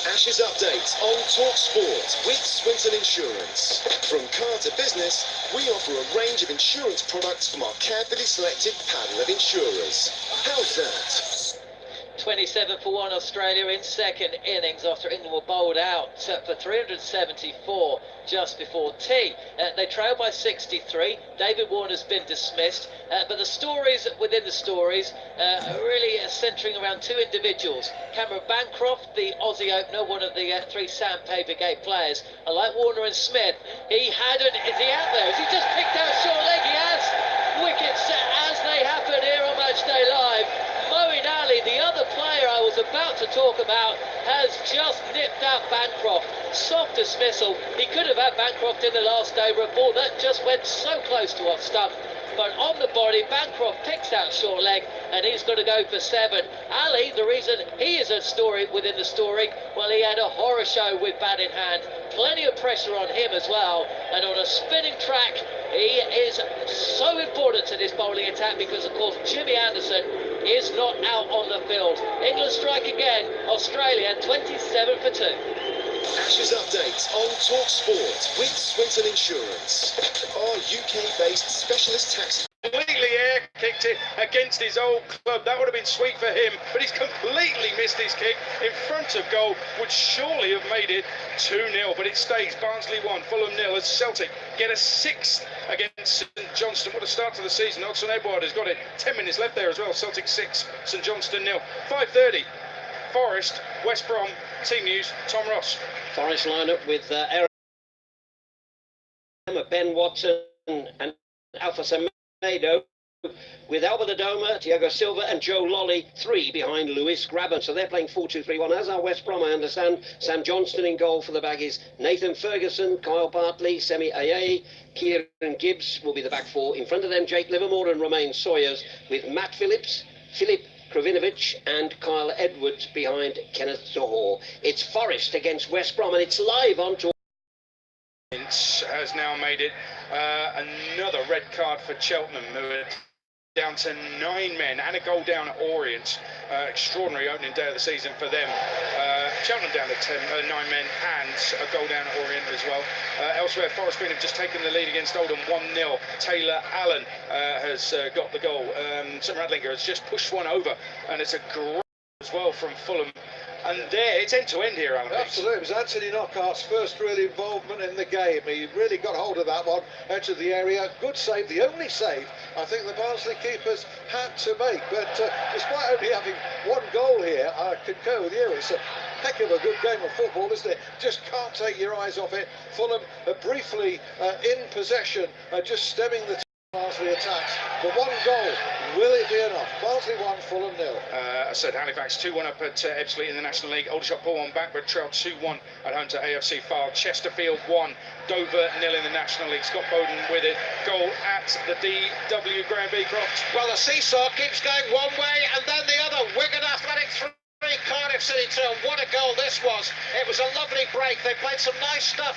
Ashes update on TalkSport with Swinton Insurance. From car to business, we offer a range of insurance products from our carefully selected panel of insurers. How's that? 27 for 1 Australia in second innings after England were bowled out for 374 just before tea. They trail by 63. David Warner's been dismissed, but the stories within the stories are really centering around 2 individuals. Cameron Bancroft, the Aussie opener, one of the 3 Sandpaper Gate players. Like Warner and Smith, is he out there? Has he just picked out short leg? He has. Wickets as they happen here on Matchday Live. Moeen Ali, the other player I was about to talk about, has just nipped out Bancroft. Soft dismissal. He could have had Bancroft in the last over a ball that just went so close to off stump. But on the body, Bancroft picks out short leg, and he's going to go for 7. Ali, the reason he is a story within the story, well, he had a horror show with bat in hand. Plenty of pressure on him as well, and on a spinning track, he is so important to this bowling attack because, of course, Jimmy Anderson is not out on the field. England strike again. Australia 27 for 2. Ashes update on TalkSport with Swinton Insurance. Our UK-based specialist taxi. Completely air-kicked it against his old club. That would have been sweet for him, but he's completely missed his kick in front of goal. Would surely have made it 2-0, but it stays. Barnsley 1, Fulham 0 as Celtic get a 6th against St Johnstone. What a start to the season. Oxon Edward has got it. 10 minutes left there as well. Celtic 6, St Johnstone 0. 5:30, Forest, West Brom. Team News, Tom Ross. Forest lineup with Eric, Ben Watson and Alpha Semedo, with Albert Adoma, Thiago Silva and Joe Lolly, 3 behind Lewis Grabban. So they're playing 4-2-3-1, as are West Brom, I understand. Sam Johnston in goal for the Baggies. Nathan Ferguson, Kyle Bartley, Semi Aye, Kieran Gibbs will be the back 4. In front of them, Jake Livermore and Romain Sawyers, with Matt Phillips, Philip Krovinovic and Kyle Edwards behind Kenneth Zohore. It's Forest against West Brom, and it's live on tour. Has now made it another red card for Cheltenham, who are down to 9 men, and a goal down at Orient. Extraordinary opening day of the season for them. Cheltenham down to 9 men and a goal down at Orient as well. Elsewhere, Forest Green have just taken the lead against Oldham 1-0. Taylor Allen has got the goal. Sam Radlinger has just pushed one over, and it's a great as well from Fulham. And there, it's end to end here, Alan. Absolutely. It was Anthony Knockhart's first real involvement in the game. He really got hold of that one, entered the area. Good save, the only save I think the Barnsley keepers had to make. But despite only having one goal here, I concur with you. It's a heck of a good game of football, isn't it? Just can't take your eyes off it. Fulham briefly in possession, just stemming the Barnsley attacks. The one goal, will it be enough? Barnsley 1, Fulham 0. I said Halifax 2-1 up at Ebbsfleet in the National League. Aldershot pull on back, but trailed 2-1 at home to AFC Fylde. Chesterfield 1, Dover 0 in the National League. Scott Bowden with it. Goal at the DW, Graham Beecroft. Well, the seesaw keeps going one way and then the other. Wigan Athletic 3. Cardiff City 2. What a goal this was. It was a lovely break. They played some nice stuff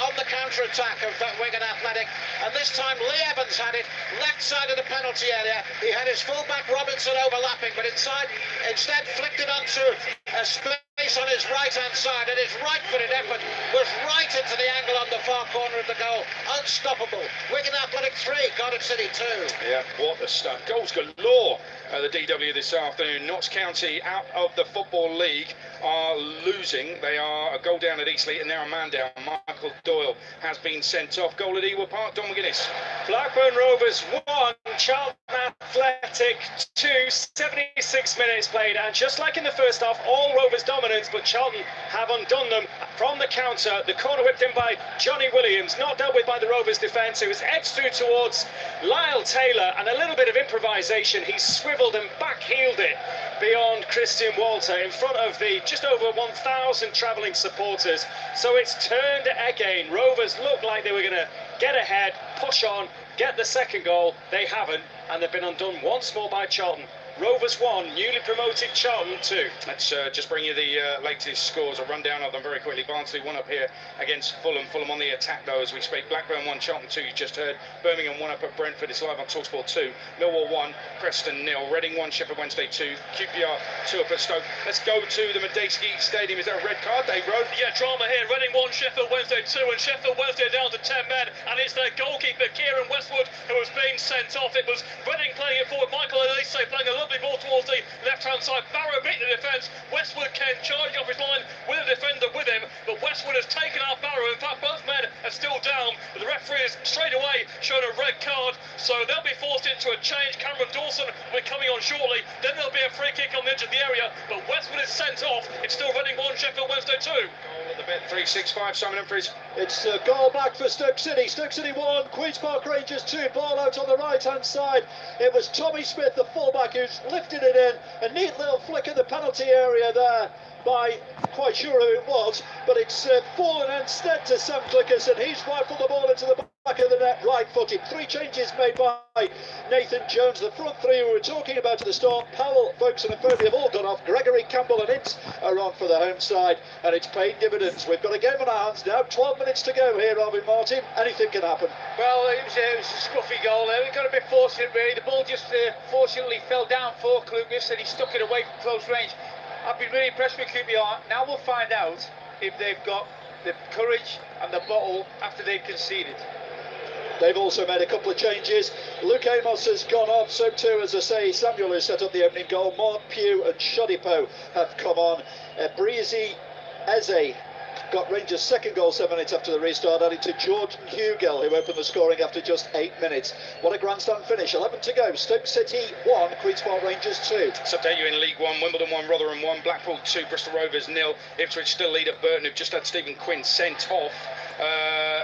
on the counter-attack of Wigan Athletic. And this time Lee Evans had it, left side of the penalty area. He had his full-back Robinson overlapping, but instead flicked it onto a space on his right-hand side. And his right-footed effort was right into the angle on the far corner of the goal. Unstoppable. Wigan Athletic 3, Cardiff City 2. Yeah, what a stuff. Goals galore. The DW this afternoon. Notts County out of the Football League are losing. They are a goal down at Eastleigh and now a man down. Michael Doyle has been sent off. Goal at Ewood Park, Don McGuinness. Blackburn Rovers 1, Charlton Athletic 2, 76 minutes played, and just like in the first half, all Rovers dominance, but Charlton have undone them from the counter. The corner whipped in by Johnny Williams, not dealt with by the Rovers defence. It was edged through towards Lyle Taylor, and a little bit of improvisation. He swiveled and back-heeled it beyond Christian Walter in front of the just over 1,000 travelling supporters. So it's turned again. Rovers looked like they were going to get ahead, push on, get the second goal. They haven't, and they've been undone once more by Charlton. Rovers 1, newly promoted Charlton 2. Let's just bring you the latest scores, a rundown of them very quickly. Barnsley 1 up here against Fulham. Fulham on the attack though as we speak. Blackburn 1, Charlton 2, you just heard. Birmingham 1 up at Brentford, it's live on TalkSport 2. Millwall 1, Preston 0. Reading 1, Sheffield Wednesday 2. QPR 2 up at Stoke. Let's go to the Medeski Stadium. Is there a red card, Dave Rowe? Yeah, drama here. Reading 1, Sheffield Wednesday 2, and Sheffield Wednesday down to 10 men, and it's their goalkeeper Kieran Westwood who has been sent off. It was Reading playing it forward, Michael Elise playing a lovely ball towards the left-hand side. Barrow beat the defence. Westwood came charging off his line with a defender with him, but Westwood has taken out Barrow. In fact, both men are still down, but the referee has straight away shown a red card, so they'll be forced into a change. Cameron Dawson will be coming on shortly. Then there'll be a free kick on the edge of the area, but Westwood is sent off. It's still Reading 1, Sheffield Wednesday 2. Goal at the Bet 365, Simon Humphries. It's a goal back for Stoke City. Stoke City 1, Queen's Park Rangers 2. Ball out on the right-hand side. It was Tommy Smith, the fullback, who's lifted it in. A neat little flick in the penalty area there by, quite sure who it was, but it's fallen instead to Sam Clickers, and he's rifled the ball into the back of the net, right-footed. 3 changes made by Nathan Jones. The front 3 who we were talking about at the start, Powell, Folkes and Afobe have all gone off. Gregory, Campbell and Ince are on for the home side, and it's paid dividends. We've got a game on our hands now, 12 minutes to go here, Robin Martin. Anything can happen. Well, it was a scruffy goal there. We got a bit fortunate really. The ball just fortunately fell down for Klukas and he stuck it away from close range. I've been really impressed with QPR. Now we'll find out if they've got the courage and the bottle after they've conceded. They've also made a couple of changes. Luke Amos has gone off, so too, as I say, Samuel has set up the opening goal. Mark Pugh and Shodipo have come on. Breezy Eze got Rangers' second goal 7 minutes after the restart, added to Jordan Hugel, who opened the scoring after just 8 minutes. What a grandstand finish. 11 to go. Stoke City 1, Queen's Park Rangers 2. Let's update you in League 1. Wimbledon 1, Rotherham 1, Blackpool 2, Bristol Rovers 0. Ipswich still lead at Burton, who've just had Stephen Quinn sent off.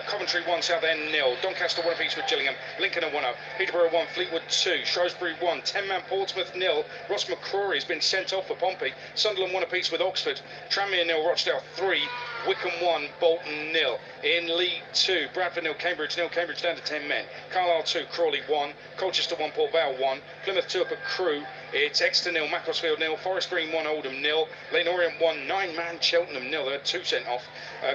Coventry 1, Southend 0. Doncaster 1 apiece with Gillingham. Lincoln are 1-0. Peterborough 1, Fleetwood 2. Shrewsbury 1, 10-man Portsmouth 0. Ross McCrory has been sent off for Pompey. Sunderland 1 apiece with Oxford. Tranmere 0, Rochdale 3. Wickham 1, Bolton 0. In League 2, Bradford 0, Cambridge 0. Cambridge down to 10 men. Carlisle 2, Crawley 1. Colchester 1, Port Vale 1. Plymouth 2 up at Crewe. It's Exeter 0, Macclesfield 0. Forest Green 1, Oldham 0. Leyton Orient 1, 9-man Cheltenham 0. There are 2 sent off.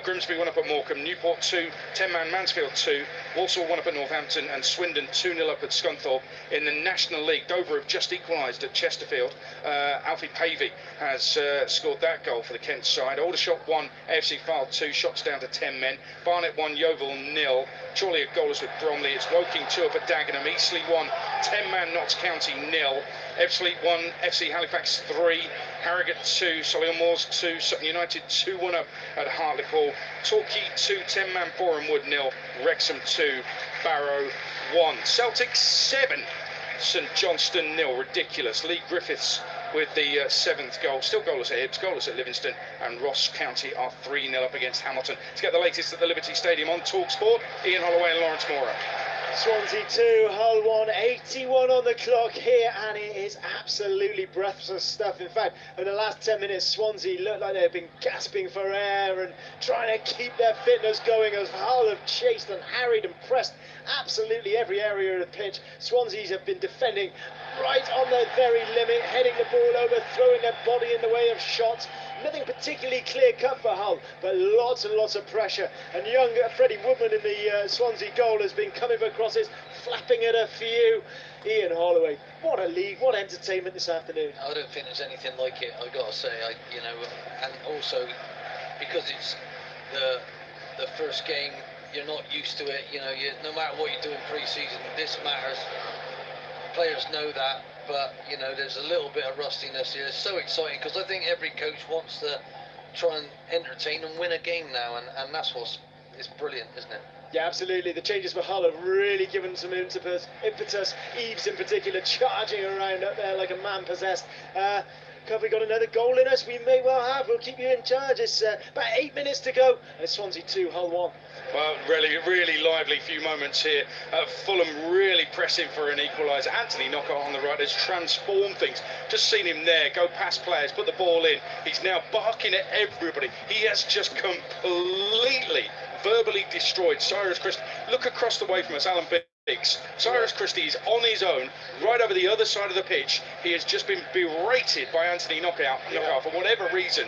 Grimsby 1 up at Morecambe. Newport 2, 10-man Mansfield 2. Walsall 1 up at Northampton. And Swindon 2-0 up at Scunthorpe. In the National League, Dover have just equalised at Chesterfield. Alfie Pavey has scored that goal for the Kent side. Aldershot 1, AFC Fylde 2. Shots down to 10 men. Barnet 1, Yeovil 0. Chorley are goalless with Bromley. It's Woking 2 up at Dagenham. Eastleigh 1, 10-man Notts County 0. Ebbsfleet 1, FC Halifax 3. Harrogate 2, Solihull Moors 2, Sutton United 2-1 up at Hartlepool. Torquay 2, 10-man Boreham Wood 0, Wrexham 2, Barrow 1. Celtic 7, St Johnstone 0. Ridiculous. Lee Griffiths with the 7th goal. Still goalless at Hibs, goalless at Livingston, and Ross County are 3-0 up against Hamilton. Let's get the latest at the Liberty Stadium on TalkSport. Ian Holloway and Lawrence Mora. Swansea 2, Hull 1, 81 on the clock here, and it is absolutely breathless stuff. In fact, in the last 10 minutes, Swansea looked like they've been gasping for air and trying to keep their fitness going as Hull have chased and harried and pressed absolutely every area of the pitch. Swansea's have been defending right on their very limit, heading the ball over, throwing their body in the way of shots. Nothing particularly clear-cut for Hull, but lots and lots of pressure. And young Freddie Woodman in the Swansea goal has been coming for crosses, flapping at a few. Ian Holloway, what a league, what entertainment this afternoon. I don't think there's anything like it, I've got to say. And also, because it's the first game, you're not used to it. No matter what you do in pre-season, this matters. Players know that. But, there's a little bit of rustiness here. It's so exciting because I think every coach wants to try and entertain and win a game now, and that's it's brilliant, isn't it? Yeah, absolutely. The changes for Hull have really given some impetus. Eves in particular charging around up there like a man possessed. Have we got another goal in us? We may well have. We'll keep you in charge. It's about 8 minutes to go. And Swansea 2, Hull 1. Well, really lively few moments here. Fulham really pressing for an equaliser. Anthony Knockout on the right has transformed things. Just seen him there, go past players, put the ball in. He's now barking at everybody. He has just completely verbally destroyed Cyrus Christie. Look across the way from us, Alan Biggs. Cyrus Christie is on his own, right over the other side of the pitch. He has just been berated by Anthony Knockout for whatever reason.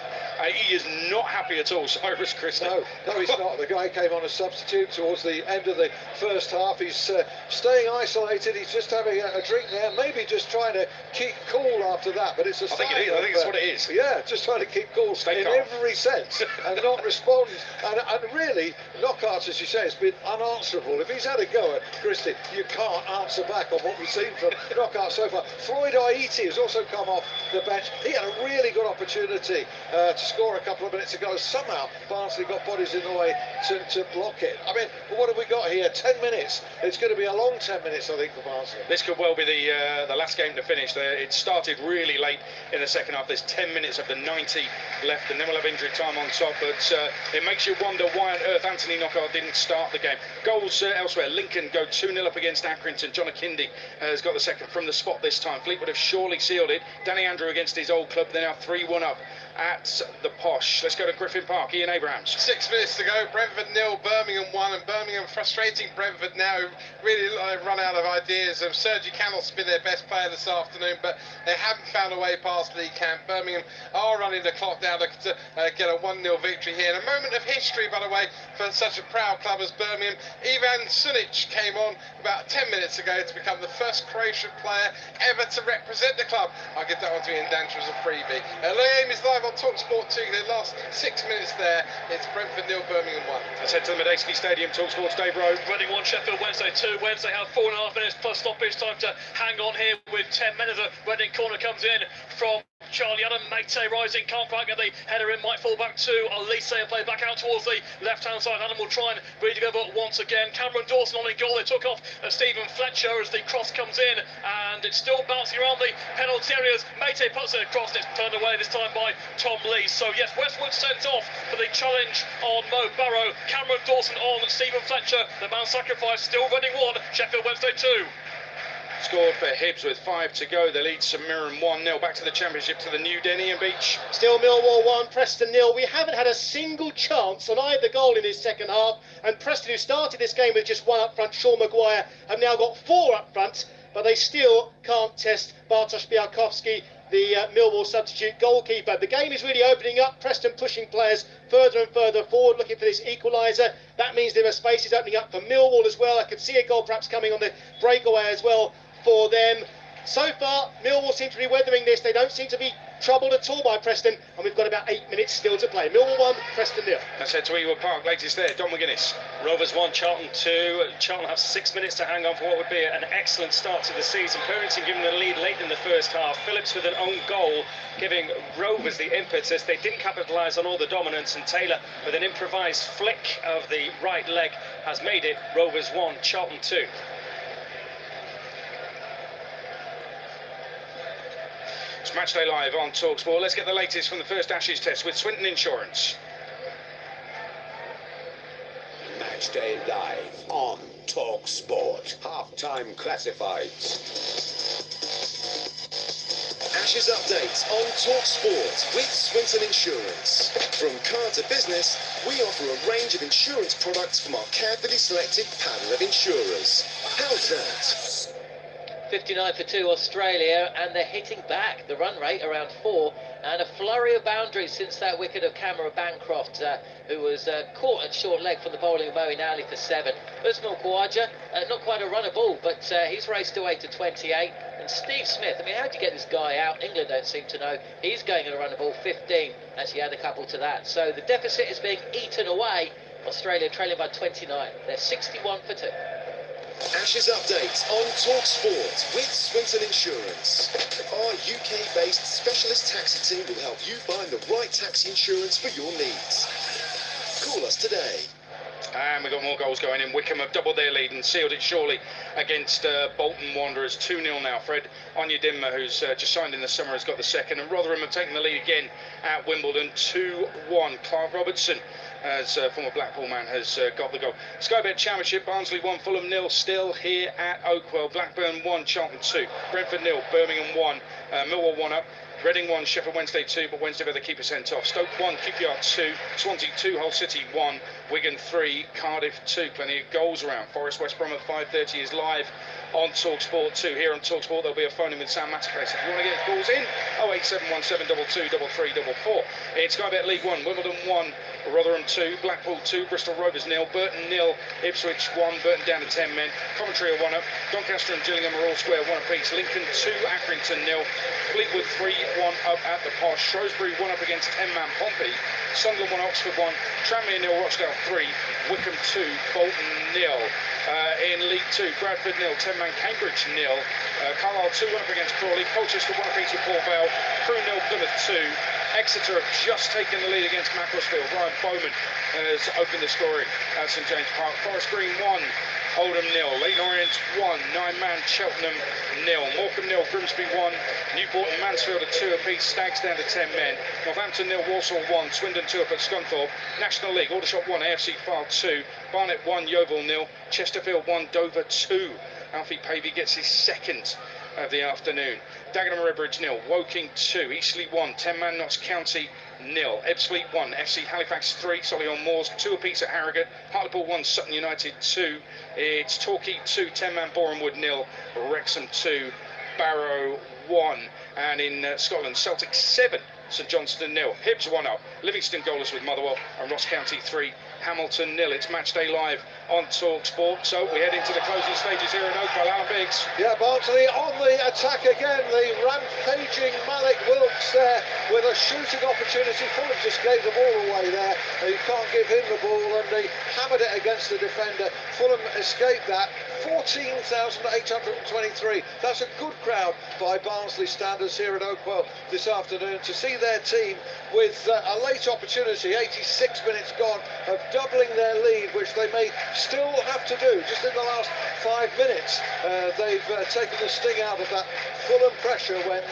He is not happy at all, Cyrus Christie. No, he's not. The guy came on a substitute towards the end of the first half. He's staying isolated. He's just having a drink there, maybe just trying to keep cool after that. But it's a sign. I think it's what it is. Yeah, just trying to keep cool in every sense and not respond. And really, Knockout, as you say, has been unanswerable. If he's had a go at Christie, you can't answer back on what we've seen from Knockout so far. Floyd Aiti has also come off the bench. He had a really good opportunity to score a couple of minutes ago. Somehow Barnsley got bodies in the way to block it. I mean, what have we got here? 10 minutes. It's going to be a long 10 minutes, I think, for Barnsley. This could well be the last game to finish. It started really late in the second half. There's 10 minutes of the 90 left, and then we'll have injury time on top. But it makes you wonder why on earth Anthony Knockout didn't start the game. Goals elsewhere. Lincoln go 2-0 up against Accrington. John Akindi has got the second from the spot this time. Fleetwood have surely sealed it. Danny Andrew against his old club. They're now 3-1 up at the Posh. Let's go to Griffin Park. Ian Abrahams. 6 minutes to go. Brentford 0, Birmingham 1, and Birmingham frustrating Brentford now. Really run out of ideas. Sergi Canel's been their best player this afternoon, but they haven't found a way past Lee Camp. Birmingham are running the clock down to get a 1-0 victory here. And a moment of history, by the way, for such a proud club as Birmingham. Ivan Sunic came on about 10 minutes ago to become the first Croatian player ever to represent the club. I'll give that one to Ian Dancher as a freebie. The game is live on TalkSport 2. The last 6 minutes there. It's Brentford 0, Birmingham 1. Let's head to the Medeski Stadium. TalkSport's Dave Rowe. Reading 1, Sheffield Wednesday 2. Wednesday have 4.5 minutes plus stoppage time to hang on here with 10 minutes. A Reading corner comes in from Charlie Adam. Mate rising, can't quite get the header in, might fall back to Elise and play back out towards the left-hand side. Adam will try and read it over once again. Cameron Dawson on in goal. They took off Stephen Fletcher as the cross comes in, and it's still bouncing around the penalty areas. Mate puts it across, and it's turned away this time by Tom Lee. So yes, Westwood sent off for the challenge on Mo Barrow. Cameron Dawson on Stephen Fletcher. The man sacrificed. Still Reading 1, Sheffield Wednesday 2. Scored for Hibs with 5 to go. They lead St Mirren 1-0. Back to the Championship to the new Denny and Beach. Still Millwall 1, Preston 0. We haven't had a single chance on either goal in this second half. And Preston, who started this game with just one up front, Sean Maguire, have now got 4 up front. But they still can't test Bartosz Białkowski, the Millwall substitute goalkeeper. The game is really opening up. Preston pushing players further and further forward, looking for this equaliser. That means there are spaces opening up for Millwall as well. I could see a goal perhaps coming on the breakaway as well for them. So far, Millwall seem to be weathering this. They don't seem to be troubled at all by Preston, and we've got about 8 minutes still to play. Millwall 1, Preston 0. Let's head to Ewood Park. Latest there, Don McGuinness. Rovers 1, Charlton 2. Charlton have 6 minutes to hang on for what would be an excellent start to the season. Purrington giving the lead late in the first half. Phillips with an own goal, giving Rovers the impetus. They didn't capitalise on all the dominance, and Taylor with an improvised flick of the right leg has made it Rovers 1, Charlton 2. It's Matchday Live on TalkSport. Let's get the latest from the first Ashes test with Swinton Insurance. Matchday Live on TalkSport. Half-time classifieds. Ashes updates on TalkSport with Swinton Insurance. From car to business, we offer a range of insurance products from our carefully selected panel of insurers. How's that? 59 for 2 Australia, and they're hitting back. The run rate around 4, and a flurry of boundaries since that wicket of Cameron Bancroft, who was caught at short leg from the bowling of Moeen Ali for 7. Usman Khawaja, not quite a runner ball, but he's raced away to 28. And Steve Smith, I mean, how do you get this guy out? England don't seem to know. He's going at a runner ball, 15. Actually had a couple to that. So the deficit is being eaten away. Australia trailing by 29. They're 61 for 2. Ashes updates on TalkSport with Swinton Insurance. Our UK-based specialist taxi team will help you find the right taxi insurance for your needs. Call us today. And we've got more goals going in. Wickham have doubled their lead and sealed it surely against Bolton Wanderers. 2-0 now. Fred Onyedinma, who's just signed in the summer, has got the second. And Rotherham have taken the lead again at Wimbledon. 2-1. Clark Robertson, as former Blackpool man, has got the goal. Sky Bet Championship, Barnsley 1, Fulham 0, still here at Oakwell. Blackburn 1, Charlton 2, Brentford 0, Birmingham 1, Millwall 1 up. Reading 1, Sheffield Wednesday 2, but Wednesday with the keeper sent off. Stoke 1, QPR 2, Swansea 2, Hull City 1, Wigan 3, Cardiff 2. Plenty of goals around. Forest West Brom at 5:30 is live on TalkSport 2. Here on TalkSport there'll be a phone in with Sam Matterface. If you want to get calls in, 08717223344. It's Sky Bet League 1, Wimbledon 1, Rotherham 2, Blackpool 2, Bristol Rovers 0, Burton 0, Ipswich 1, Burton down to 10 men, Coventry are 1 up, Doncaster and Gillingham are all square 1 apiece, Lincoln 2, Accrington 0, Fleetwood 3, 1 up at the Posh, Shrewsbury 1 up against 10-man Pompey, Sunderland 1, Oxford 1, Tranmere 0, Rochdale 3, Wickham 2, Bolton 0. In League 2, Bradford 0, 10-man Cambridge 0, Carlisle 2, 1 up against Crawley, Colchester 1 apiece with Port Vale, Crewe 0, Plymouth 2, Exeter have just taken the lead against Macclesfield. Ryan Bowman has opened the scoring at St James Park. Forest Green 1, Oldham 0, Leyton Orient 1, 9-man Cheltenham 0, Morecambe 0, Grimsby 1, Newport and Mansfield are 2 apiece, Stags down to 10 men, Northampton 0, Walsall 1, Swindon 2 up at Scunthorpe, National League, Aldershot 1, AFC Fylde 2, Barnet 1, Yeovil 0, Chesterfield 1, Dover 2. Alfie Pavey gets his second of the afternoon. Dagenham Redbridge 0, Woking 2, Eastleigh 1, 10-man Notts County 0, Ebbsfleet 1, FC Halifax 3, Solihull Moors 2 apiece at Harrogate, Hartlepool 1, Sutton United 2, it's Torquay 2, 10-man Borehamwood 0, Wrexham 2, Barrow 1, and in Scotland, Celtic 7, St Johnstone 0, Hibs 1 up, Livingston goalless with Motherwell, and Ross County 3, Hamilton 0. It's Matchday Live on TalkSport. So we head into the closing stages here in Oakwell. Alan Biggs. Yeah, Barnsley on the attack again. The rampaging Malik Wilkes there with a shooting opportunity. Fulham just gave the ball away there. You can't give him the ball, and they hammered it against the defender. Fulham escaped that. 14,823. That's a good crowd by Barnsley standards here at Oakwell this afternoon. To see their team with a late opportunity, 86 minutes gone, of doubling their lead, which they may still have to do. Just in the last 5 minutes, they've taken the sting out of that Fulham pressure when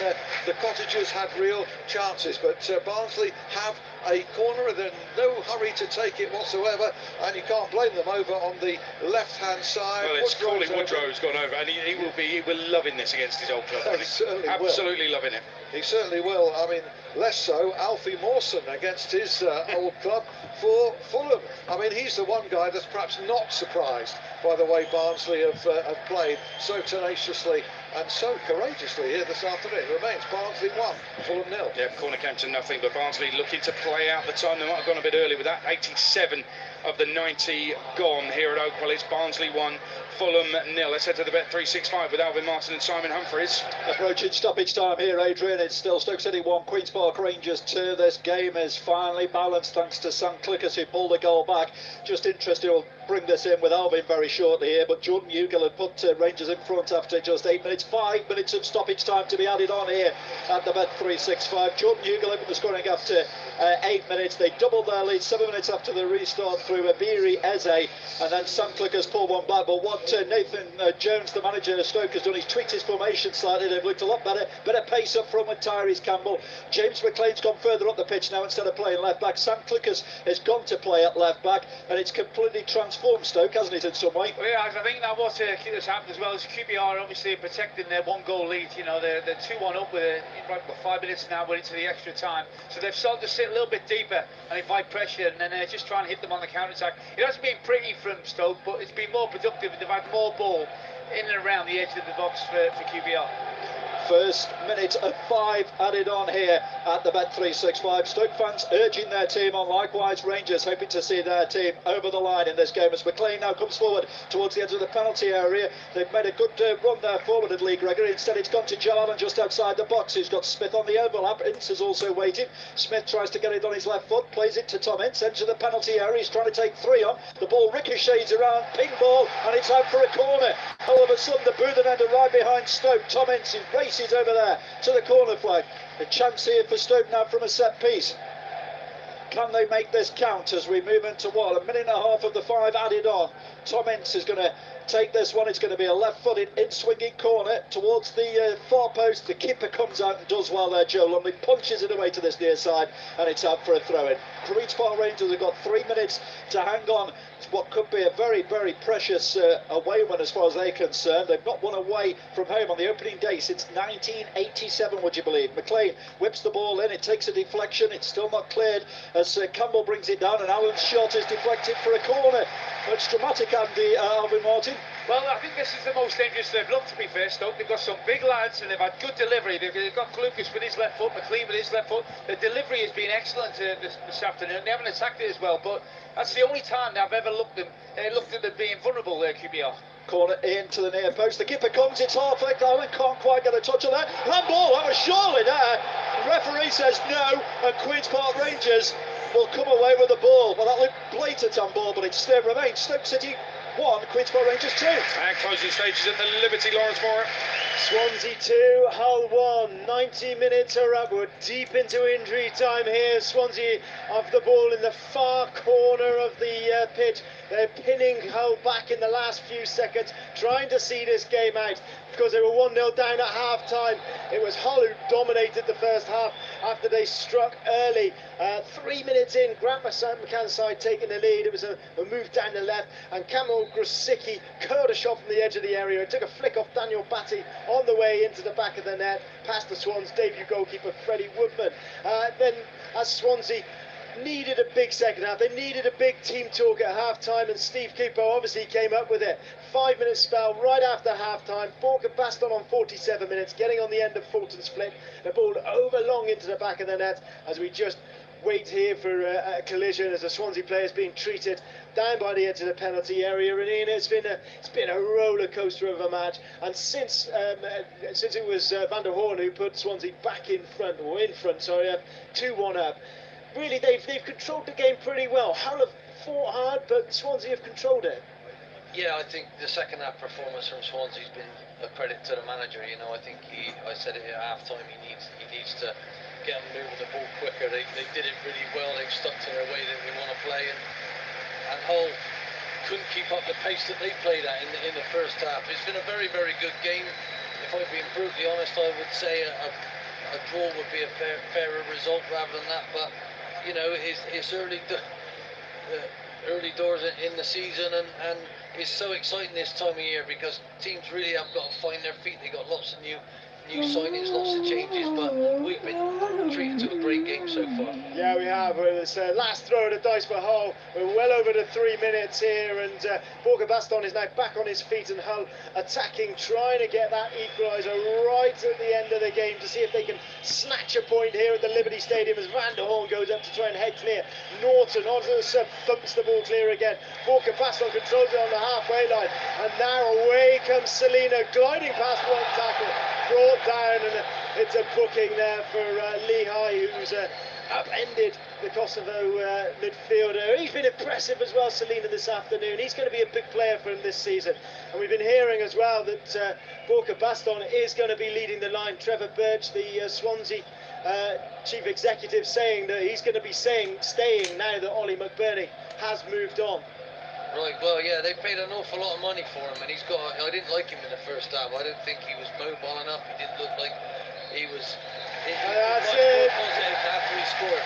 the Cottagers had real chances. But Barnsley have a corner, and they're in no hurry to take it whatsoever, and you can't blame them over on the left-hand side. Well, it's Crawley Woodrow's gone over, and he will loving this against his old club. He certainly absolutely loving it. He certainly will. I mean, less so Alfie Mawson against his old club for Fulham. I mean, he's the one guy that's perhaps not surprised by the way Barnsley have played so tenaciously and so courageously here this afternoon. It remains Barnsley 1, Fulham 0. Yeah, corner came to nothing, but Barnsley looking to play out the time. They might have gone a bit early with that. 87 of the 90 gone here at Oakwell. It's Barnsley 1, Fulham 0. Let's head to the Bet365 with Alvin Martin and Simon Humphreys. Approaching stoppage time here, Adrian. It's still Stoke City 1, Queen's Park Rangers 2. This game is finally balanced thanks to Sam Clickers, who pulled the goal back. Just interested, we'll bring this in with Alvin very shortly here, but Jordan Hugill had put Rangers in front after just 8 minutes. 5 minutes of stoppage time to be added on here at the Bet365. Jordan Hugill opened the scoring after 8 minutes. They doubled their lead 7 minutes after the restart through Abiri Eze, and then Sam Clickers pulled one back. But what Nathan Jones, the manager of Stoke, has done, he's tweaked his formation slightly. They've looked a lot better pace up front with Tyrese Campbell. James McLean's gone further up the pitch now instead of playing left back. Sam Clickers has gone to play at left back, and it's completely transformed Stoke, hasn't it, in some way? Well, yeah, I think that what has happened as well is QPR obviously protecting their 1-goal lead. You know, they're 2-1 up with right, 5 minutes now, we're into the extra time, so they've started to sit a little bit deeper and invite pressure, and then just try and hit them on the counter-attack. It hasn't been pretty from Stoke, but it's been more productive. They've had more ball in and around the edge of the box for QPR. First minute of 5 added on here at the Bet365. Stoke fans urging their team on, likewise Rangers hoping to see their team over the line in this game as McLean now comes forward towards the edge of the penalty area. They've made a good run there forward at Lee Gregory. Instead it's gone to Joe Allen just outside the box, who's got Smith on the overlap. Ince is also waiting. Smith tries to get it on his left foot, plays it to Tom Ince, into the penalty area. He's trying to take 3 on. The ball ricochets around, ping ball, and it's out for a corner. All of a sudden the Boothen end are right behind Stoke. Tom Ince races over there to the corner flag. A chance here for Stoke now from a set piece. Can they make this count as we move into what, a minute and a half of the 5 added on? Tom Ince is going to take this one. It's going to be a left-footed in-swinging corner towards the far post. The keeper comes out and does well there, Joe Lumley punches it away to this near side, and it's out for a throw-in. Queen's Park Rangers have got 3 minutes to hang on to what could be a very, very precious away win as far as they're concerned. They've not won away from home on the opening day since 1987, would you believe. McLean whips the ball in, it takes a deflection, it's still not cleared as Campbell brings it down, and Allen's shot is deflected for a corner. It's dramatic, Andy, Alvin Martin. Well, I think this is the most dangerous they've looked, to be fair, Stoke. They've got some big lads and they've had good delivery. They've got Lucas with his left foot, McLean with his left foot. The delivery has been excellent this afternoon. They haven't attacked it as well, but that's the only time I've ever looked at them being vulnerable there, QPR. Corner into the near post. The keeper comes, it's half-length. Allen can't quite get a touch on that. Handball, that was surely there. The referee says no, and Queen's Park Rangers will come away with the ball. Well, that looked blatant handball, but it still remains Stoke City 1, Queen's Park Rangers 2. And closing stages at the Liberty, Lawrence Moore. Swansea 2, Hull 1. 90 minutes are up. We're deep into injury time here. Swansea have the ball in the far corner of the pitch. They're pinning Hull back in the last few seconds, trying to see this game out because they were 1-0 down at half-time. It was Hull who dominated the first half after they struck early. 3 minutes in, Grant McCann's side taking the lead. It was a move down the left, and Kamil Grosicki curled a shot from the edge of the area. It took a flick off Daniel Batty on the way into the back of the net, past the Swans' debut goalkeeper Freddie Woodman. Then, as Swansea needed a big second half, they needed a big team talk at half-time, and Steve Cooper obviously came up with it. 5-minute spell right after half-time. Borka Baston on 47 minutes, getting on the end of Fulton's flick. The ball over long into the back of the net as we just wait here for a collision as the Swansea players being treated down by the edge of the penalty area. And Ian, it's been a roller coaster of a match, and since it was Van der Hoorn who put Swansea back in front, 2-1 up, really they've controlled the game pretty well. Hull have fought hard, but Swansea have controlled it. Yeah, I think the second half performance from Swansea's been a credit to the manager. You know, I think I said it at half time, he needs to get them moving the ball quicker. They did it really well. They've stuck to their way that they want to play, and Hull couldn't keep up the pace that they played at in the first half. It's been a very, very good game. If I've been brutally honest, I would say a draw would be a fairer result rather than that. But you know, it's early doors in the season, and it's so exciting this time of year because teams really have got to find their feet. They got lots of new new signings, lots of changes, but we've been treated to a great game so far. Yeah, we have. It's last throw of the dice for Hull. We're well over the 3 minutes here, and Borja Baston is now back on his feet, and Hull attacking, trying to get that equaliser right at the end of the game to see if they can snatch a point here at the Liberty Stadium as Van der Horn goes up to try and head clear. Norton onto the sub, bumps the ball clear again. Borja Baston controls it on the halfway line, and now away comes Selina, gliding past one tackle, brought down, and it's a booking there for Lehigh, who's upended the Kosovo midfielder. He's been impressive as well, Selina, this afternoon. He's going to be a big player for him this season. And we've been hearing as well that Borja Baston is going to be leading the line. Trevor Birch, the Swansea chief executive, saying that he's going to be staying now that Ollie McBurney has moved on. Right, well, yeah, they paid an awful lot of money for him, and I didn't like him in the first half. I didn't think he was mobile enough. He didn't look like he was... And that's it. After he scored.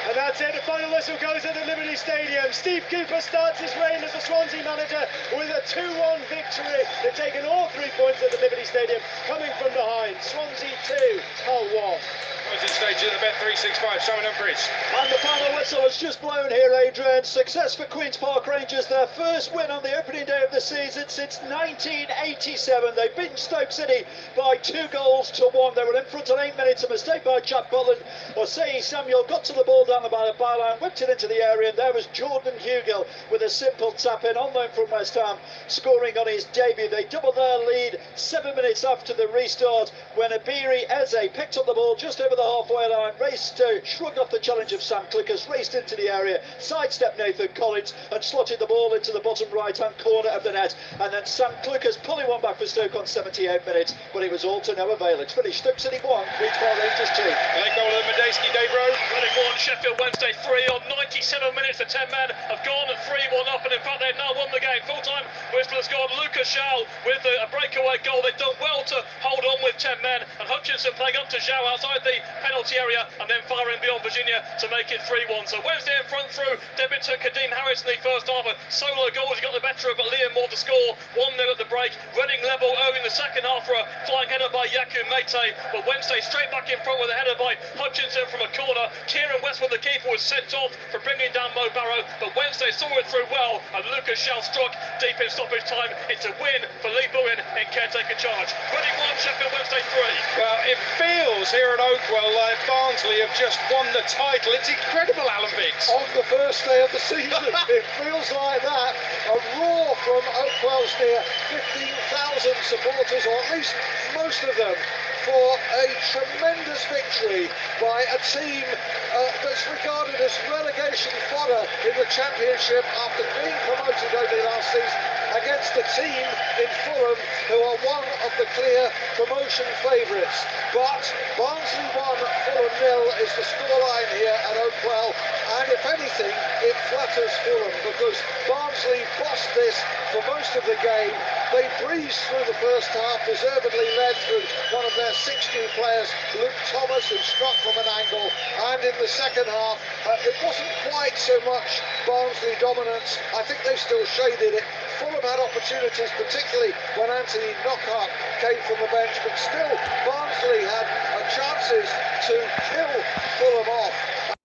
And that's it, the final whistle goes at the Liberty Stadium. Steve Cooper starts his reign as the Swansea manager with a 2-1 victory. They've taken all 3 points at the Liberty Stadium, coming from behind. Swansea 2, Hull 1. Swansea stage at the Bet 365, Simon Humphries. And the final whistle has just blown here, Adrian. Success for Queen's Park Rangers, their first win on the opening day of the season since 1987. They beat Stoke City by 2 goals to 1. They were in front in 8 minutes. A mistake by Jack Bolland. Osei Samuel got to the ball down the byline, whipped it into the area, and there was Jordan Hugill with a simple tap-in on loan from West Ham, scoring on his debut. They doubled their lead 7 minutes after the restart when Abiri Eze picked up the ball just over the halfway line, raced shrugged off the challenge of Sam Clickers, raced into the area, sidestepped Nathan Collins and slotted the ball into the bottom right-hand corner of the net. And then Sam Clickers pulling one back for Stoke on 78 minutes, but it was all to no avail. It's finished Stoke City 1, Queen's Park Rangers 2. Late goal of Medeski, Dave Rowe. Reading 1, Sheffield Wednesday 3 on 97 minutes. The 10 men have gone and 3-1 up, and in fact they've now won the game. Full-time whistle has gone. Lucas Schall with a breakaway goal. They've done well to hold on with 10 men, and Hutchinson playing up to Zhao outside the penalty area and then firing beyond Virginia to make it 3-1. So Wednesday in front through debutant Kadeem Harris in the first half. A solo goal as he got the better of Liam Moore to score 1-0 at the break. Reading level early in the second half for a flying header by Yaku Mete, but Wednesday straight back in front with a header by Hutchinson from a corner. Kieran Westwood, the keeper, was sent off for bringing down Mo Barrow, but Wednesday saw it through well, and Lucas Schall struck deep in stoppage time. It's a win for Lee Bowen in caretaker charge. Reading 1, Sheffield Wednesday 3. Well, it feels here at Oakwell like Barnsley have just won the title. It's incredible, Alan Biggs. On the first day of the season, it feels like that. A roar from Oakwell's near 15,000 supporters, or at least most of them, for a tremendous victory by a team that's regarded as relegation fodder in the Championship after being promoted only last season, against a team in Fulham who are one of the clear promotion favourites. But Barnsley 1, Fulham 0 is the scoreline here at Oakwell, and if anything, it flatters Fulham because Barnsley bossed this for most of the game. They breezed through the first half, deservedly led through one of their 6 new players, Luke Thomas, who struck from an angle, and in the second half, it wasn't quite so much Barnsley dominance. I think they still shaded it. Fulham had opportunities, particularly when Anthony Knockhart came from the bench, but still Barnsley had chances to kill Fulham off.